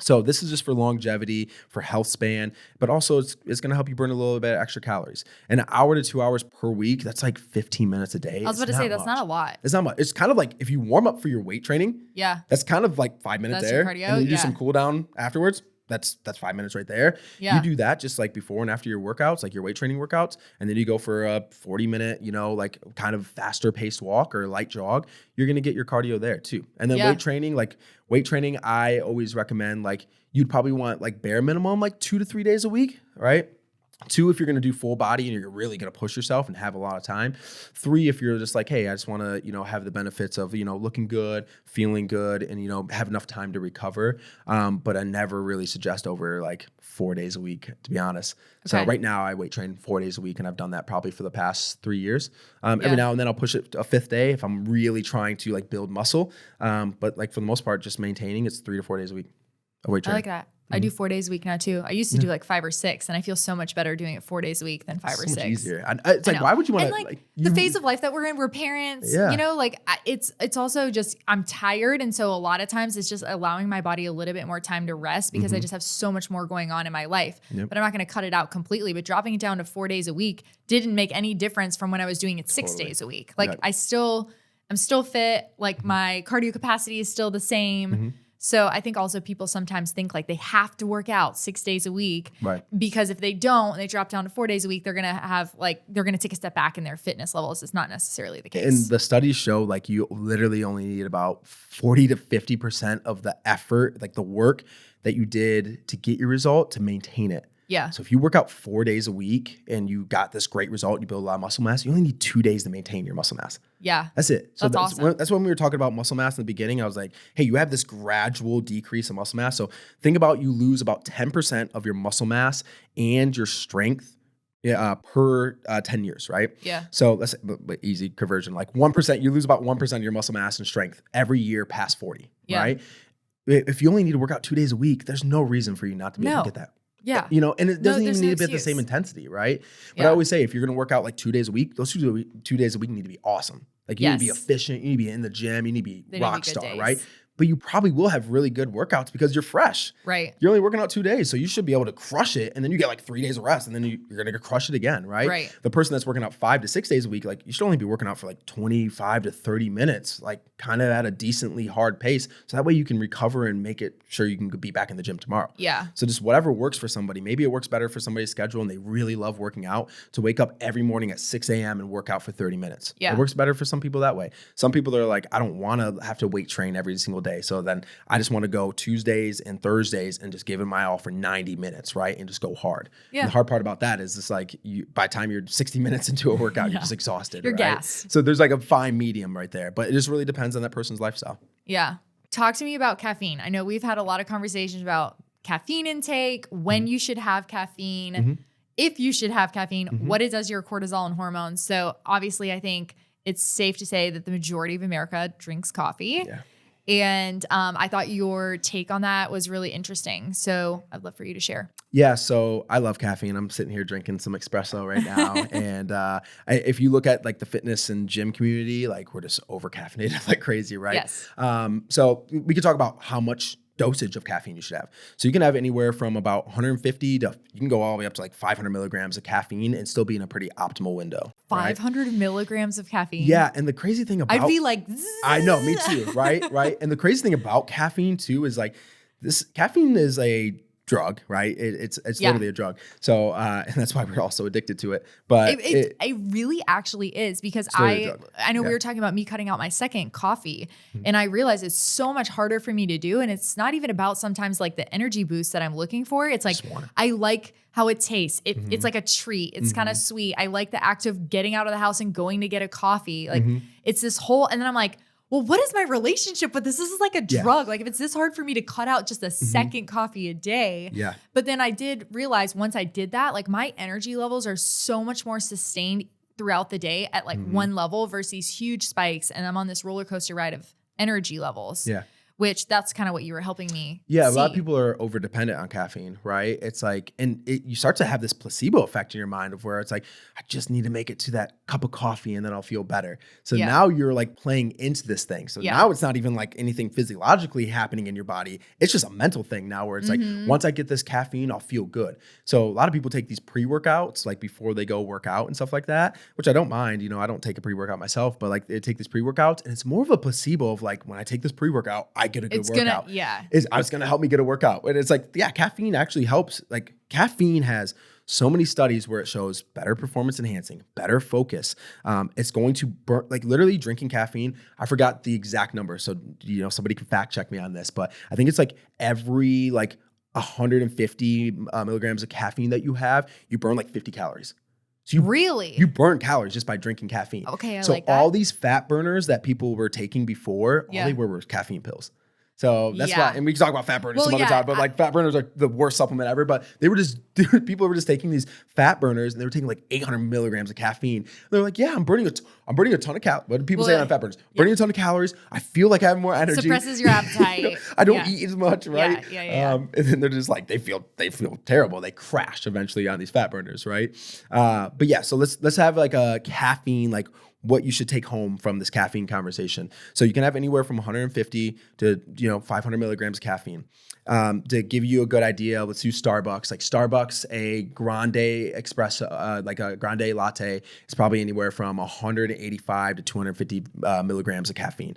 Speaker 2: So this is just for longevity, for health span, but also it's going to help you burn a little bit of extra calories. An hour to 2 hours per week, that's like 15 minutes a day.
Speaker 1: I was about to say, that's not a lot.
Speaker 2: It's not much. It's kind of like if you warm up for your weight training, that's kind of like 5 minutes there.
Speaker 1: Cardio,
Speaker 2: and then you do some cool down afterwards. That's 5 minutes right there. You do that just like before and after your workouts, like your weight training workouts. And then you go for a 40-minute, like kind of faster paced walk or light jog. You're going to get your cardio there too. And then weight training, I always recommend like you'd probably want like bare minimum, like 2 to 3 days a week, right? 2, if you're going to do full body and you're really going to push yourself and have a lot of time. 3, if you're just like, hey, I just want to, have the benefits of, looking good, feeling good, and, have enough time to recover. But I never really suggest over like 4 days a week, to be honest. Okay. So right now I weight train 4 days a week, and I've done that probably for the past 3 years. Every now and then I'll push it a 5th day if I'm really trying to like build muscle. But like for the most part, just maintaining, it's 3 to 4 days a week of weight training.
Speaker 1: I like that. I do 4 days a week now too. I used to do like 5 or 6, and I feel so much better doing it 4 days a week than 5 or 6.
Speaker 2: Much easier. It's like, why would you want to
Speaker 1: like the phase of life that we're in? We're parents, it's also just, I'm tired. And so a lot of times it's just allowing my body a little bit more time to rest because I just have so much more going on in my life, but I'm not going to cut it out completely. But dropping it down to 4 days a week didn't make any difference from when I was doing it 6 days a week. Like I'm still fit. Like my cardio capacity is still the same. So I think also people sometimes think like they have to work out 6 days a week, right? Because if they don't, they drop down to 4 days a week, they're going to take a step back in their fitness levels. It's not necessarily the case.
Speaker 2: And the studies show like you literally only need about 40 to 50% of the effort, like the work that you did to get your result to maintain it.
Speaker 1: Yeah.
Speaker 2: So if you work out 4 days a week and you got this great result, you build a lot of muscle mass, you only need 2 days to maintain your muscle mass.
Speaker 1: Yeah.
Speaker 2: That's it. So
Speaker 1: that's awesome.
Speaker 2: That's when we were talking about muscle mass in the beginning. I was like, hey, you have this gradual decrease in muscle mass. So think about you lose about 10% of your muscle mass and your strength per 10 years, right?
Speaker 1: Yeah.
Speaker 2: So let's say, but easy conversion, like 1%, you lose about 1% of your muscle mass and strength every year past 40, right? If you only need to work out 2 days a week, there's no reason for you not to be able to get that.
Speaker 1: Yeah.
Speaker 2: And it doesn't even need to be at the same intensity, right? But I always say, if you're going to work out like 2 days a week, those 2 days a week need to be awesome. Like you need to be efficient. You need to be in the gym. You need to be rock star, right? But you probably will have really good workouts because you're fresh.
Speaker 1: Right.
Speaker 2: You're only working out 2 days. So you should be able to crush it. And then you get like 3 days of rest. And then you're going to crush it again, right?
Speaker 1: Right.
Speaker 2: The person that's working out 5 to 6 days a week, like you should only be working out for like 25 to 30 minutes, like kind of at a decently hard pace. So that way you can recover and make it sure you can be back in the gym tomorrow.
Speaker 1: Yeah.
Speaker 2: So just whatever works for somebody. Maybe it works better for somebody's schedule and they really love working out to wake up every morning at 6 a.m. and work out for 30 minutes.
Speaker 1: Yeah.
Speaker 2: It works better for some people that way. Some people are like, I don't want to have to weight train every single day. So then I just want to go Tuesdays and Thursdays and just give it my all for 90 minutes, right? And just go hard. Yeah. And the hard part about that is it's like by the time you're 60 minutes into a workout, you're just exhausted.
Speaker 1: You're
Speaker 2: right?
Speaker 1: gassed.
Speaker 2: So there's like a fine medium right there. But it just really depends on that person's lifestyle.
Speaker 1: Yeah. Talk to me about caffeine. I know we've had a lot of conversations about caffeine intake, when you should have caffeine, if you should have caffeine, what it does to your cortisol and hormones. So obviously I think it's safe to say that the majority of America drinks coffee. Yeah. And I thought your take on that was really interesting. So I'd love for you to share.
Speaker 2: Yeah, so I love caffeine. I'm sitting here drinking some espresso right now. And if you look at like the fitness and gym community, like we're just over caffeinated like crazy, right?
Speaker 1: Yes.
Speaker 2: So we could talk about how much dosage of caffeine you should have. So you can have anywhere from about 150 to, you can go all the way up to like 500 milligrams of caffeine and still be in a pretty optimal window.
Speaker 1: 500 milligrams of caffeine.
Speaker 2: Yeah. And the crazy thing about,
Speaker 1: I'd be like, zzz.
Speaker 2: I know, me too. Right. And the crazy thing about caffeine too is like this caffeine is a drug, right? It's literally a drug. So, and that's why we're also addicted to it. But
Speaker 1: it really actually is, because I know we were talking about me cutting out my second coffee, and I realized it's so much harder for me to do. And it's not even about sometimes like the energy boost that I'm looking for. It's like, I like how it tastes. It's like a treat. It's kind of sweet. I like the act of getting out of the house and going to get a coffee. Like it's this whole, and then I'm like, well, what is my relationship with this? This is like a drug. Like if it's this hard for me to cut out just a second coffee a day.
Speaker 2: Yeah.
Speaker 1: But then I did realize once I did that, like my energy levels are so much more sustained throughout the day at like one level versus these huge spikes. And I'm on this roller coaster ride of energy levels.
Speaker 2: Yeah.
Speaker 1: Which that's kind of what you were helping me see.
Speaker 2: A lot of people are over dependent on caffeine, right? It's like, and you start to have this placebo effect in your mind of where it's like, I just need to make it to that cup of coffee and then I'll feel better. So now you're like playing into this thing. So now it's not even like anything physiologically happening in your body. It's just a mental thing now where it's like, once I get this caffeine, I'll feel good. So a lot of people take these pre-workouts like before they go work out and stuff like that, which I don't mind. You know, I don't take a pre-workout myself, but like they take these pre-workouts and it's more of a placebo of like, when I take this pre-workout, I get a good workout. It's going to help me get a workout. And it's like, caffeine actually helps. Like caffeine has so many studies where it shows better performance enhancing, better focus. It's going to burn, like literally drinking caffeine. I forgot the exact number. So, you know, somebody can fact check me on this, but I think it's like every like 150 milligrams of caffeine that you have, you burn like 50 calories. So you burn calories just by drinking caffeine.
Speaker 1: Okay, I
Speaker 2: so
Speaker 1: like that.
Speaker 2: All these fat burners that people were taking before, all they were caffeine pills. So that's why, and we can talk about fat burners some other time, but like fat burners are the worst supplement ever. But they were just, people were just taking these fat burners and they were taking like 800 milligrams of caffeine. They're like, I'm burning a ton of calories. What do people say on fat burners? Burning a ton of calories. I feel like I have more energy.
Speaker 1: Suppresses your appetite.
Speaker 2: You know, I don't eat as much, right? And then they're just like, they feel terrible. They crash eventually on these fat burners, right? But yeah, so let's have like a caffeine, like what you should take home from this caffeine conversation. So you can have anywhere from 150 to 500 milligrams of caffeine. To give you a good idea, let's use Starbucks. Like Starbucks, a grande espresso, like a grande latte, is probably anywhere from 185 to 250 milligrams of caffeine.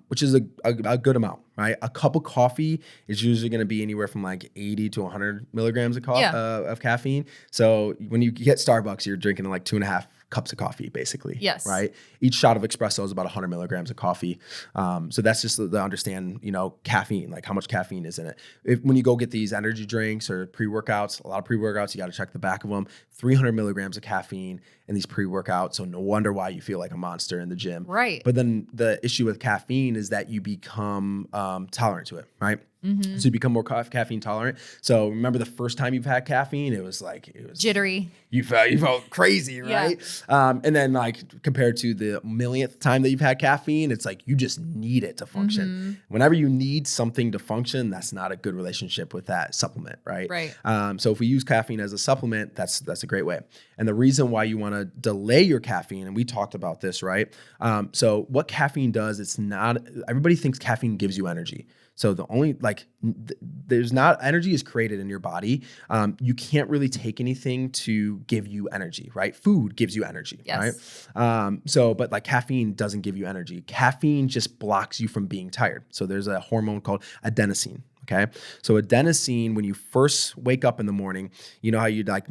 Speaker 2: Which is a good amount, right? A cup of coffee is usually going to be anywhere from like 80 to 100 milligrams of caffeine. So when you get Starbucks, you're drinking like 2.5 cups of coffee, basically. Right. Each shot of espresso is about 100 milligrams of coffee. So that's just to understand, caffeine, like how much caffeine is in it. When you go get these energy drinks or pre-workouts, a lot of pre-workouts, you got to check the back of them. 300 milligrams of caffeine in these pre-workouts. So no wonder why you feel like a monster in the gym.
Speaker 1: Right.
Speaker 2: But then the issue with caffeine is that you become tolerant to it, right? So you become more caffeine tolerant. So remember the first time you've had caffeine, it was
Speaker 1: jittery.
Speaker 2: You felt crazy, right? And then like compared to the millionth time that you've had caffeine, it's like you just need it to function. Whenever you need something to function, that's not a good relationship with that supplement, right? So if we use caffeine as a supplement, that's a great way. And the reason why you want to delay your caffeine, and we talked about this, right? So what caffeine does, everybody thinks caffeine gives you energy. So the only energy is created in your body. You can't really take anything to give you energy, right? Food gives you energy, right? But like caffeine doesn't give you energy. Caffeine just blocks you from being tired. So there's a hormone called adenosine. Okay. So adenosine, when you first wake up in the morning, you know how you'd like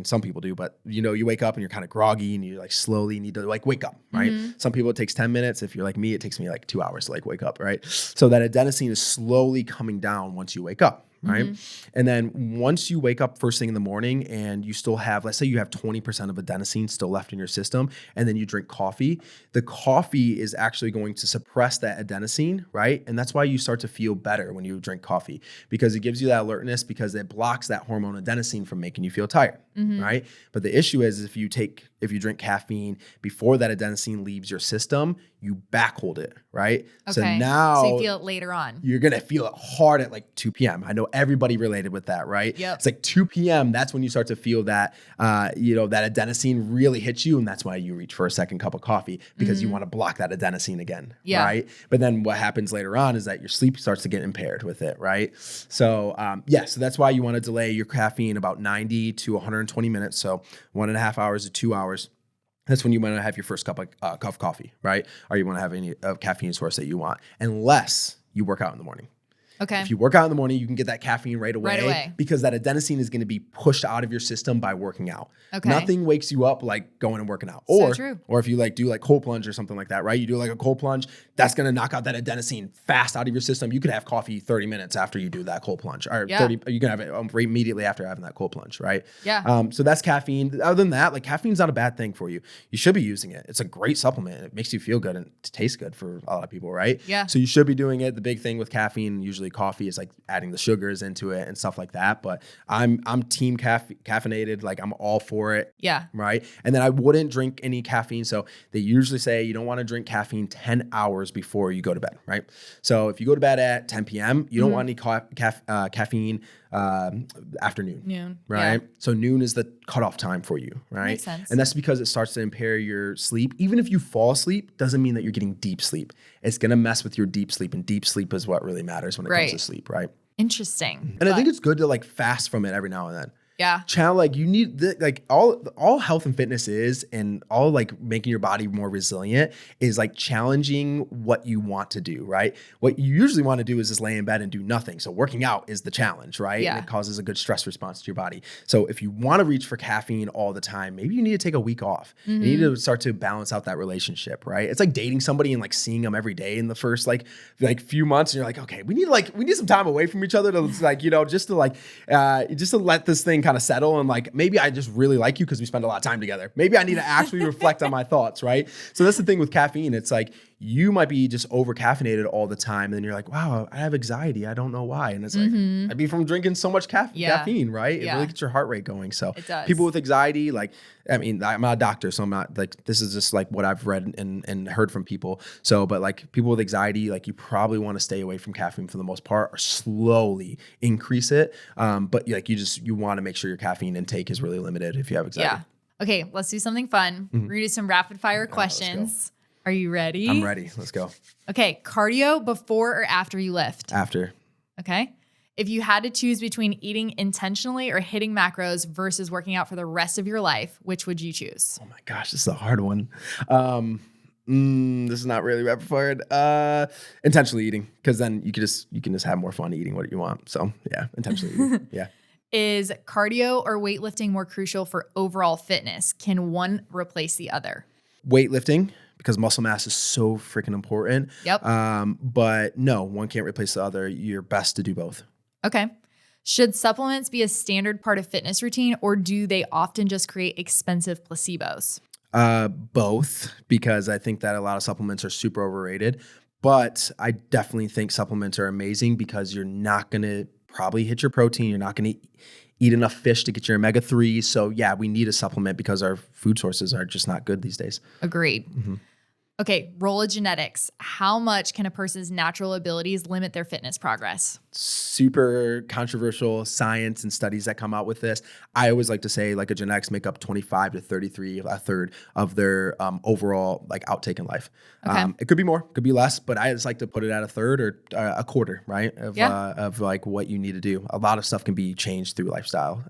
Speaker 2: some people do, but you wake up and you're kind of groggy and you like slowly need to like wake up, right? Some people it takes 10 minutes. If you're like me, it takes me like 2 hours to like wake up, right? So that adenosine is slowly coming down once you wake up. Right. And then once you wake up first thing in the morning and you still have, let's say you have 20% of adenosine still left in your system, and then you drink coffee, the coffee is actually going to suppress that adenosine, right? And that's why you start to feel better when you drink coffee, because it gives you that alertness, because it blocks that hormone adenosine from making you feel tired, right? But the issue is if you drink caffeine before that adenosine leaves your system, you backhold it, right?
Speaker 1: Okay.
Speaker 2: So now
Speaker 1: you feel it later on.
Speaker 2: You're going to feel it hard at like 2 p.m. I know everybody related with that, right?
Speaker 1: Yep.
Speaker 2: It's like 2 p.m. That's when you start to feel that, that adenosine really hits you. And that's why you reach for a second cup of coffee, because you want to block that adenosine again, right? But then what happens later on is that your sleep starts to get impaired with it, right? So, so that's why you want to delay your caffeine about 90 to 120 minutes. So 1.5 hours to 2 hours. That's when you want to have your first cup of coffee, right? Or you want to have any caffeine source that you want, unless you work out in the morning.
Speaker 1: Okay.
Speaker 2: If you work out in the morning, you can get that caffeine right away. Because that adenosine is going to be pushed out of your system by working out.
Speaker 1: Okay.
Speaker 2: Nothing wakes you up like going and working out.
Speaker 1: So true.
Speaker 2: Or if you like do like cold plunge or something like that, right? You do like a cold plunge, that's going to knock out that adenosine fast out of your system. You could have coffee 30 minutes after you do that cold plunge, or 30, you can have it immediately after having that cold plunge, right?
Speaker 1: Yeah.
Speaker 2: So that's caffeine. Other than that, like caffeine's not a bad thing for you. You should be using it. It's a great supplement. It makes you feel good and it tastes good for a lot of people, right?
Speaker 1: Yeah.
Speaker 2: So you should be doing it. The big thing with caffeine, usually coffee, is like adding the sugars into it and stuff like that. But I'm team caffeinated. Like I'm all for it.
Speaker 1: Yeah.
Speaker 2: Right. And then I wouldn't drink any caffeine. So they usually say you don't want to drink caffeine 10 hours before you go to bed. Right. So if you go to bed at 10 p.m., you don't want any caffeine afternoon.
Speaker 1: Noon.
Speaker 2: Right.
Speaker 1: Yeah.
Speaker 2: So noon is the cutoff time for you. Right.
Speaker 1: Makes sense.
Speaker 2: And that's because it starts to impair your sleep. Even if you fall asleep, doesn't mean that you're getting deep sleep. It's going to mess with your deep sleep. And deep sleep is what really matters when it comes to sleep. Right.
Speaker 1: Interesting.
Speaker 2: And I think it's good to like fast from it every now and then.
Speaker 1: Yeah.
Speaker 2: Like you need like all health and fitness is, and all like making your body more resilient is like challenging what you want to do, right? What you usually want to do is just lay in bed and do nothing. So working out is the challenge, right?
Speaker 1: Yeah.
Speaker 2: And it causes a good stress response to your body. So if you want to reach for caffeine all the time, maybe you need to take a week off. You need to start to balance out that relationship, right? It's like dating somebody and like seeing them every day in the first like few months, and you're like, okay, we need some time away from each other to like, just to let this thing kind of settle, and like maybe I just really like you because we spend a lot of time together. Maybe I need to actually reflect on my thoughts, right? So that's the thing with caffeine. It's like you might be just over caffeinated all the time, and then you're like, wow, I have anxiety. I don't know why. And it's like, I'd be from drinking so much caffeine, right? It really gets your heart rate going. So
Speaker 1: it does.
Speaker 2: People with anxiety, like, I mean, I'm not a doctor, so I'm not like, this is just like what I've read and heard from people. So, but like people with anxiety, like you probably want to stay away from caffeine for the most part, or slowly increase it. But like you want to make sure your caffeine intake is really limited if you have anxiety.
Speaker 1: Yeah. Okay, let's do something fun. We're gonna do some rapid fire questions. Are you ready?
Speaker 2: I'm ready. Let's go.
Speaker 1: Okay, cardio before or after you lift?
Speaker 2: After.
Speaker 1: Okay. If you had to choose between eating intentionally or hitting macros versus working out for the rest of your life, which would you choose?
Speaker 2: Oh my gosh, this is a hard one. This is not really rapid fired. Intentionally eating, because then you can just have more fun eating what you want. So yeah, intentionally eating. Yeah.
Speaker 1: Is cardio or weightlifting more crucial for overall fitness? Can one replace the other?
Speaker 2: Weightlifting, because muscle mass is so freaking important.
Speaker 1: Yep.
Speaker 2: But no, one can't replace the other. You're best to do both.
Speaker 1: Okay. Should supplements be a standard part of fitness routine, or do they often just create expensive placebos?
Speaker 2: Both, because I think that a lot of supplements are super overrated. But I definitely think supplements are amazing because you're not going to probably hit your protein. You're not going to eat enough fish to get your omega-3. So yeah, we need a supplement because our food sources are just not good these days.
Speaker 1: Agreed. Mm-hmm. Okay, role of genetics. How much can a person's natural abilities limit their fitness progress?
Speaker 2: Super controversial science and studies that come out with this. I always like to say like a genetics make up 25 to 33, a third of their overall like outtake in life.
Speaker 1: Okay.
Speaker 2: It could be more, could be less, but I just like to put it at a third or a quarter, right? Of like what you need to do. A lot of stuff can be changed through lifestyle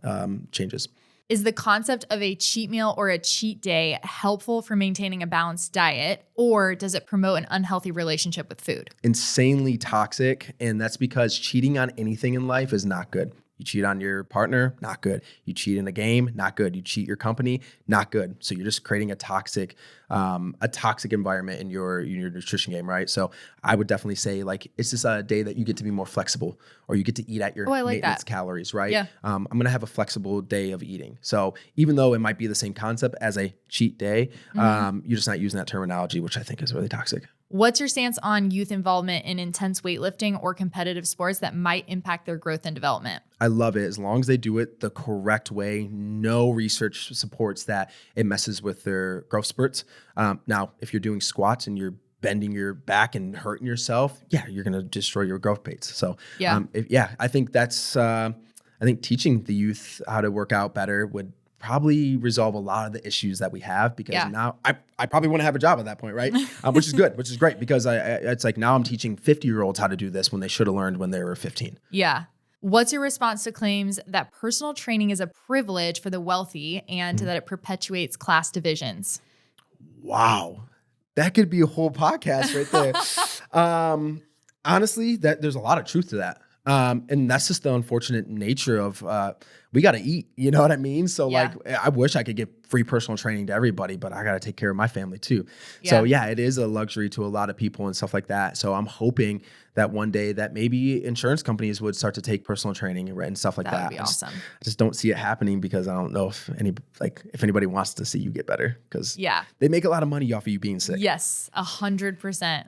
Speaker 2: changes.
Speaker 1: Is the concept of a cheat meal or a cheat day helpful for maintaining a balanced diet, or does it promote an unhealthy relationship with food?
Speaker 2: Insanely toxic, and that's because cheating on anything in life is not good. You cheat on your partner, not good. You cheat in a game, not good. You cheat your company, not good. So you're just creating a toxic environment in your nutrition game, right? So I would definitely say like it's just a day that you get to be more flexible, or you get to eat at your maintenance calories, right?
Speaker 1: Yeah.
Speaker 2: I'm gonna have a flexible day of eating. So even though it might be the same concept as a cheat day, you're just not using that terminology, which I think is really toxic.
Speaker 1: What's your stance on youth involvement in intense weightlifting or competitive sports that might impact their growth and development?
Speaker 2: I love it as long as they do it the correct way. No research supports that it messes with their growth spurts. Now, if you're doing squats and you're bending your back and hurting yourself, yeah, you're going to destroy your growth plates. So I think that's, I think teaching the youth how to work out better would probably resolve a lot of the issues that we have, because now I probably want to have a job at that point, right? Which is good, which is great, because it's like now I'm teaching 50-year-olds how to do this when they should have learned when they were 15.
Speaker 1: Yeah. What's your response to claims that personal training is a privilege for the wealthy and that it perpetuates class divisions? Wow.
Speaker 2: That could be a whole podcast right there. honestly, that there's a lot of truth to that. And that's just the unfortunate nature of, we got to eat, you know what I mean? So like, I wish I could give free personal training to everybody, but I got to take care of my family too. So yeah, it is a luxury to a lot of people and stuff like that. So I'm hoping that one day that maybe insurance companies would start to take personal training and stuff like that.
Speaker 1: That would be awesome.
Speaker 2: I just don't see it happening because I don't know if anybody wants to see you get better, because they make a lot of money off of you being sick.
Speaker 1: Yes, 100%.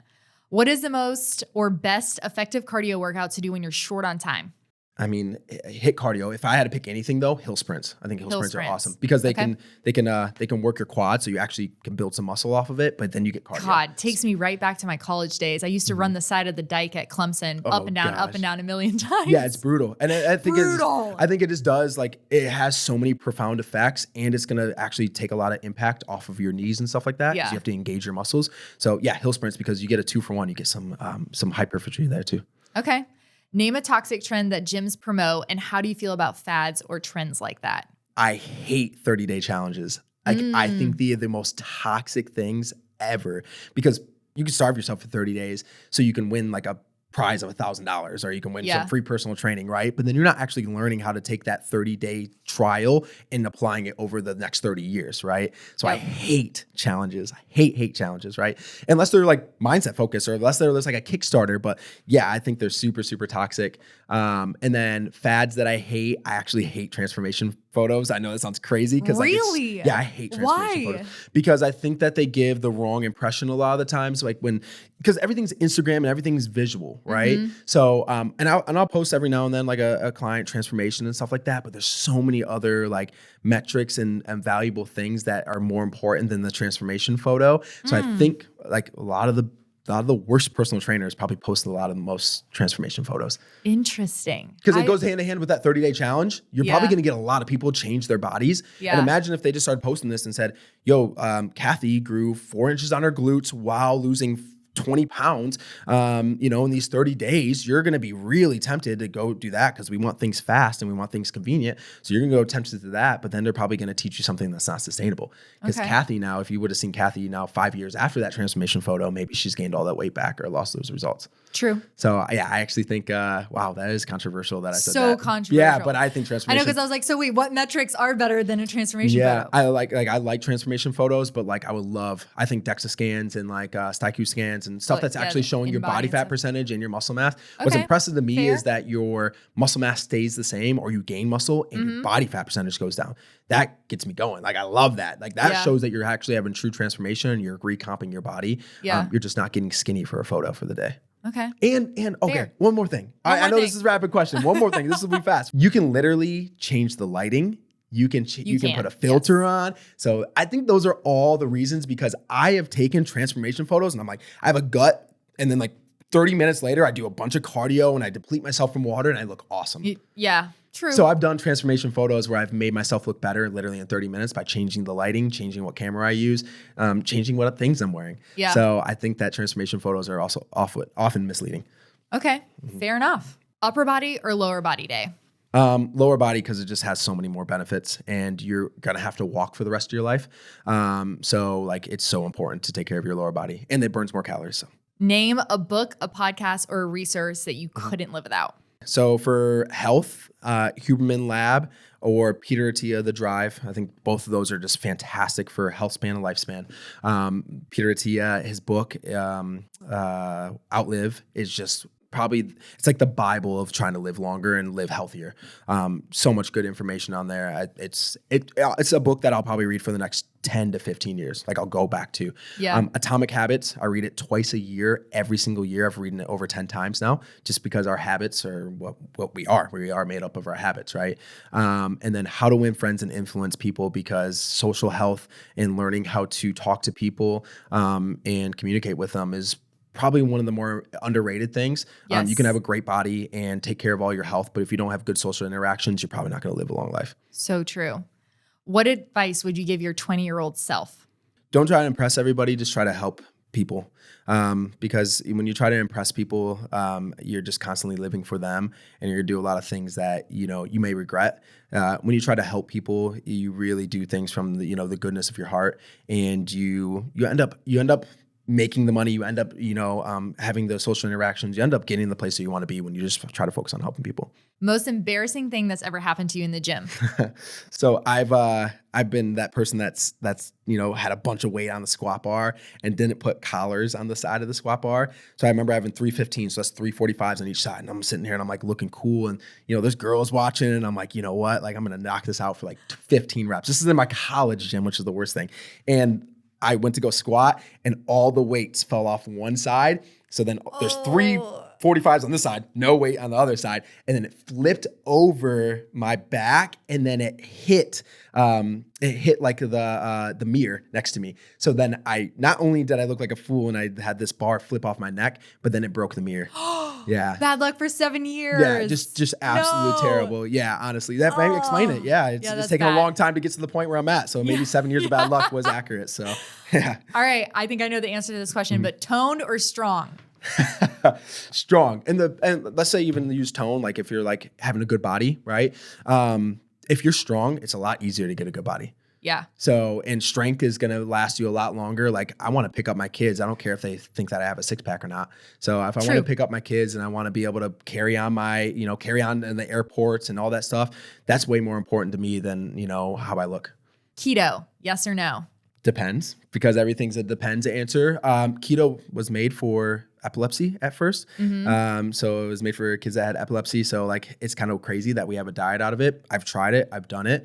Speaker 1: What is the most or best effective cardio workout to do when you're short on time?
Speaker 2: I mean, hit cardio. If I had to pick anything though, hill sprints. I think hill sprints are awesome because they can work your quad, so you actually can build some muscle off of it. But then you get cardio.
Speaker 1: God, takes me right back to my college days. I used to run the side of the dike at Clemson, up and down a million times.
Speaker 2: Yeah, it's brutal, and I think it just does, like, it has so many profound effects, and it's gonna actually take a lot of impact off of your knees and stuff like that. Yeah, you have to engage your muscles. So yeah, hill sprints, because you get a 2-for-1. You get some hypertrophy there too.
Speaker 1: Okay. Name a toxic trend that gyms promote, and how do you feel about fads or trends like that?
Speaker 2: I hate 30-day challenges. I think they are the most toxic things ever, because you can starve yourself for 30 days so you can win like a prize of $1,000, or you can win some free personal training, right? But then you're not actually learning how to take that 30-day trial and applying it over the next 30 years, right? So I hate challenges. I hate challenges, right? Unless they're like mindset focused, or unless there's like a Kickstarter. But yeah, I think they're super, super toxic. And then fads that I actually hate transformation photos. I know that sounds crazy because
Speaker 1: really?
Speaker 2: I hate transformation photos because I think that they give the wrong impression a lot of the times. Like because everything's Instagram and everything's visual, right? So and I'll post every now and then like a client transformation and stuff like that. But there's so many other like metrics and valuable things that are more important than the transformation photo. So I think like a lot of the worst personal trainers probably post a lot of the most transformation photos.
Speaker 1: Interesting.
Speaker 2: Because it goes hand in hand with that 30-day challenge. You're probably going to get a lot of people change their bodies. Yeah. And imagine if they just started posting this and said, yo, Kathy grew 4 inches on her glutes while losing 20 pounds, in these 30 days, you're going to be really tempted to go do that because we want things fast and we want things convenient. So you're going to go tempted to that, but then they're probably going to teach you something that's not sustainable. Because Kathy now, if you would have seen Kathy now 5 years after that transformation photo, maybe she's gained all that weight back or lost those results.
Speaker 1: True.
Speaker 2: So yeah, I actually think, wow, that is controversial that I said that.
Speaker 1: So controversial.
Speaker 2: Yeah, but I think transformation.
Speaker 1: I know, because I was like, so wait, what metrics are better than a transformation photo?
Speaker 2: I like transformation photos, but like I think DEXA scans and like STIQ scans and stuff that's actually showing your body fat percentage and your muscle mass. What's impressive to me is that your muscle mass stays the same, or you gain muscle and your body fat percentage goes down. That gets me going. Like, I love that. Like, that shows that you're actually having true transformation and you're recomping your body. Yeah. You're just not getting skinny for a photo for the day.
Speaker 1: Okay.
Speaker 2: And okay, one more thing. I know this is a rapid question. One more thing. This will be fast. You can literally change the lighting. You can put a filter on. So I think those are all the reasons, because I have taken transformation photos and I'm like, I have a gut, and then like 30 minutes later, I do a bunch of cardio and I deplete myself from water and I look awesome.
Speaker 1: Yeah, true.
Speaker 2: So I've done transformation photos where I've made myself look better literally in 30 minutes by changing the lighting, changing what camera I use, changing what things I'm wearing. Yeah. So I think that transformation photos are also often misleading.
Speaker 1: Okay, fair enough. Upper body or lower body day?
Speaker 2: Lower body, because it just has so many more benefits and you're going to have to walk for the rest of your life. So like, it's so important to take care of your lower body, and it burns more calories. So.
Speaker 1: Name a book, a podcast, or a resource that you couldn't live without.
Speaker 2: So for health, Huberman Lab or Peter Attia, The Drive. I think both of those are just fantastic for health span and lifespan. Peter Attia, his book, Outlive, is just probably, it's like the Bible of trying to live longer and live healthier. So much good information on there. It's a book that I'll probably read for the next 10 to 15 years. Like, I'll go back to. Yeah. Atomic Habits, I read it twice a year, every single year. I've read it over 10 times now, just because our habits are what we are. We are made up of our habits, right? And then How to Win Friends and Influence People, because social health and learning how to talk to people and communicate with them is probably one of the more underrated things. Yes. You can have a great body and take care of all your health, but if you don't have good social interactions, you're probably not going to live a long life.
Speaker 1: So true. What advice would you give your 20-year-old self?
Speaker 2: Don't try to impress everybody. Just try to help people. Because when you try to impress people, you're just constantly living for them, and you're going to do a lot of things that, you may regret. When you try to help people, you really do things from the goodness of your heart, and you end up making the money, you end up, having those social interactions, you end up getting in the place that you want to be when you just try to focus on helping people.
Speaker 1: Most embarrassing thing that's ever happened to you in the gym?
Speaker 2: So I've been that person that's had a bunch of weight on the squat bar and didn't put collars on the side of the squat bar. So I remember having 315s, so that's 345s on each side, and I'm sitting here and I'm like looking cool, and there's girls watching, and I'm like, you know what, like I'm gonna knock this out for like 15 reps. This is in my college gym, which is the worst thing. And I went to go squat, and all the weights fell off one side. So then there's 345s on this side, no weight on the other side. And then it flipped over my back, and then it hit like the mirror next to me. So then not only did I look like a fool and I had this bar flip off my neck, but then it broke the mirror. Yeah.
Speaker 1: Bad luck for 7 years.
Speaker 2: Yeah, just absolutely terrible. Yeah, honestly, that might explain it. Yeah, it's taken a long time to get to the point where I'm at. So maybe 7 years of bad luck was accurate. So yeah.
Speaker 1: All right, I think I know the answer to this question, but toned or strong?
Speaker 2: Strong. And let's say even use tone, like if you're like having a good body, right? If you're strong, it's a lot easier to get a good body.
Speaker 1: Yeah.
Speaker 2: So, and strength is going to last you a lot longer. Like I want to pick up my kids. I don't care if they think that I have a 6-pack or not. So if I want to pick up my kids and I want to be able to carry on in the airports and all that stuff, that's way more important to me than, how I look.
Speaker 1: Keto, yes or no?
Speaker 2: Depends, because everything's a depends answer. Keto was made for epilepsy at first. So it was made for kids that had epilepsy. So like, it's kind of crazy that we have a diet out of it. I've tried it. I've done it.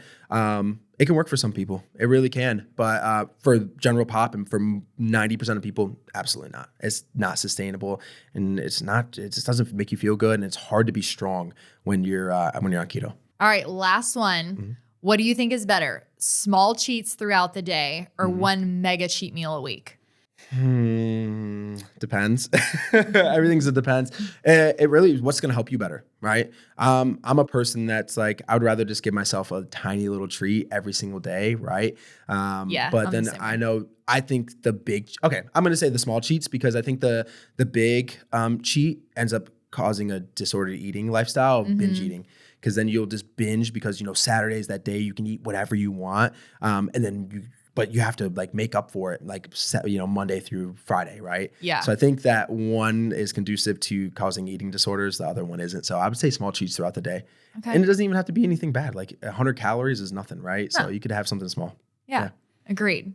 Speaker 2: It can work for some people. It really can. But for general pop and for 90% of people, absolutely not. It's not sustainable, and it just doesn't make you feel good. And it's hard to be strong when you're on keto.
Speaker 1: All right. Last one. What do you think is better? Small cheats throughout the day or one mega cheat meal a week?
Speaker 2: Depends. Everything's a depends. It really, what's going to help you better, right? I'm a person that's like, I would rather just give myself a tiny little treat every single day, right? But then I think I'm going to say the small cheats, because I think the big cheat ends up causing a disordered eating lifestyle of binge eating. Because then you'll just binge because, Saturday's that day you can eat whatever you want. But you have to like make up for it, like, Monday through Friday, right?
Speaker 1: Yeah.
Speaker 2: So I think that one is conducive to causing eating disorders. The other one isn't. So I would say small cheats throughout the day. Okay. And it doesn't even have to be anything bad. Like 100 calories is nothing, right? No. So you could have something small.
Speaker 1: Yeah. Agreed.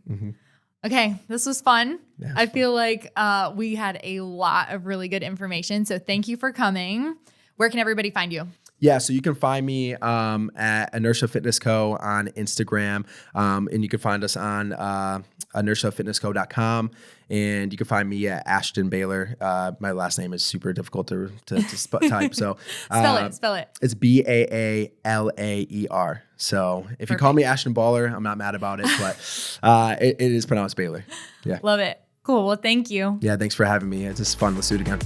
Speaker 1: Okay. This was fun. Yeah, I feel like we had a lot of really good information. So thank you for coming. Where can everybody find you?
Speaker 2: Yeah, so you can find me at Inertia Fitness Co. on Instagram, and you can find us on inertiafitnessco.com, and you can find me at Ashton Baalaer. My last name is super difficult to type, so
Speaker 1: spell it.
Speaker 2: It's Baalaer. So if you call me Ashton Baalaer, I'm not mad about it, but it is pronounced Baalaer. Yeah,
Speaker 1: love it. Cool. Well, thank you.
Speaker 2: Yeah, thanks for having me. It's just fun. Let's do it again.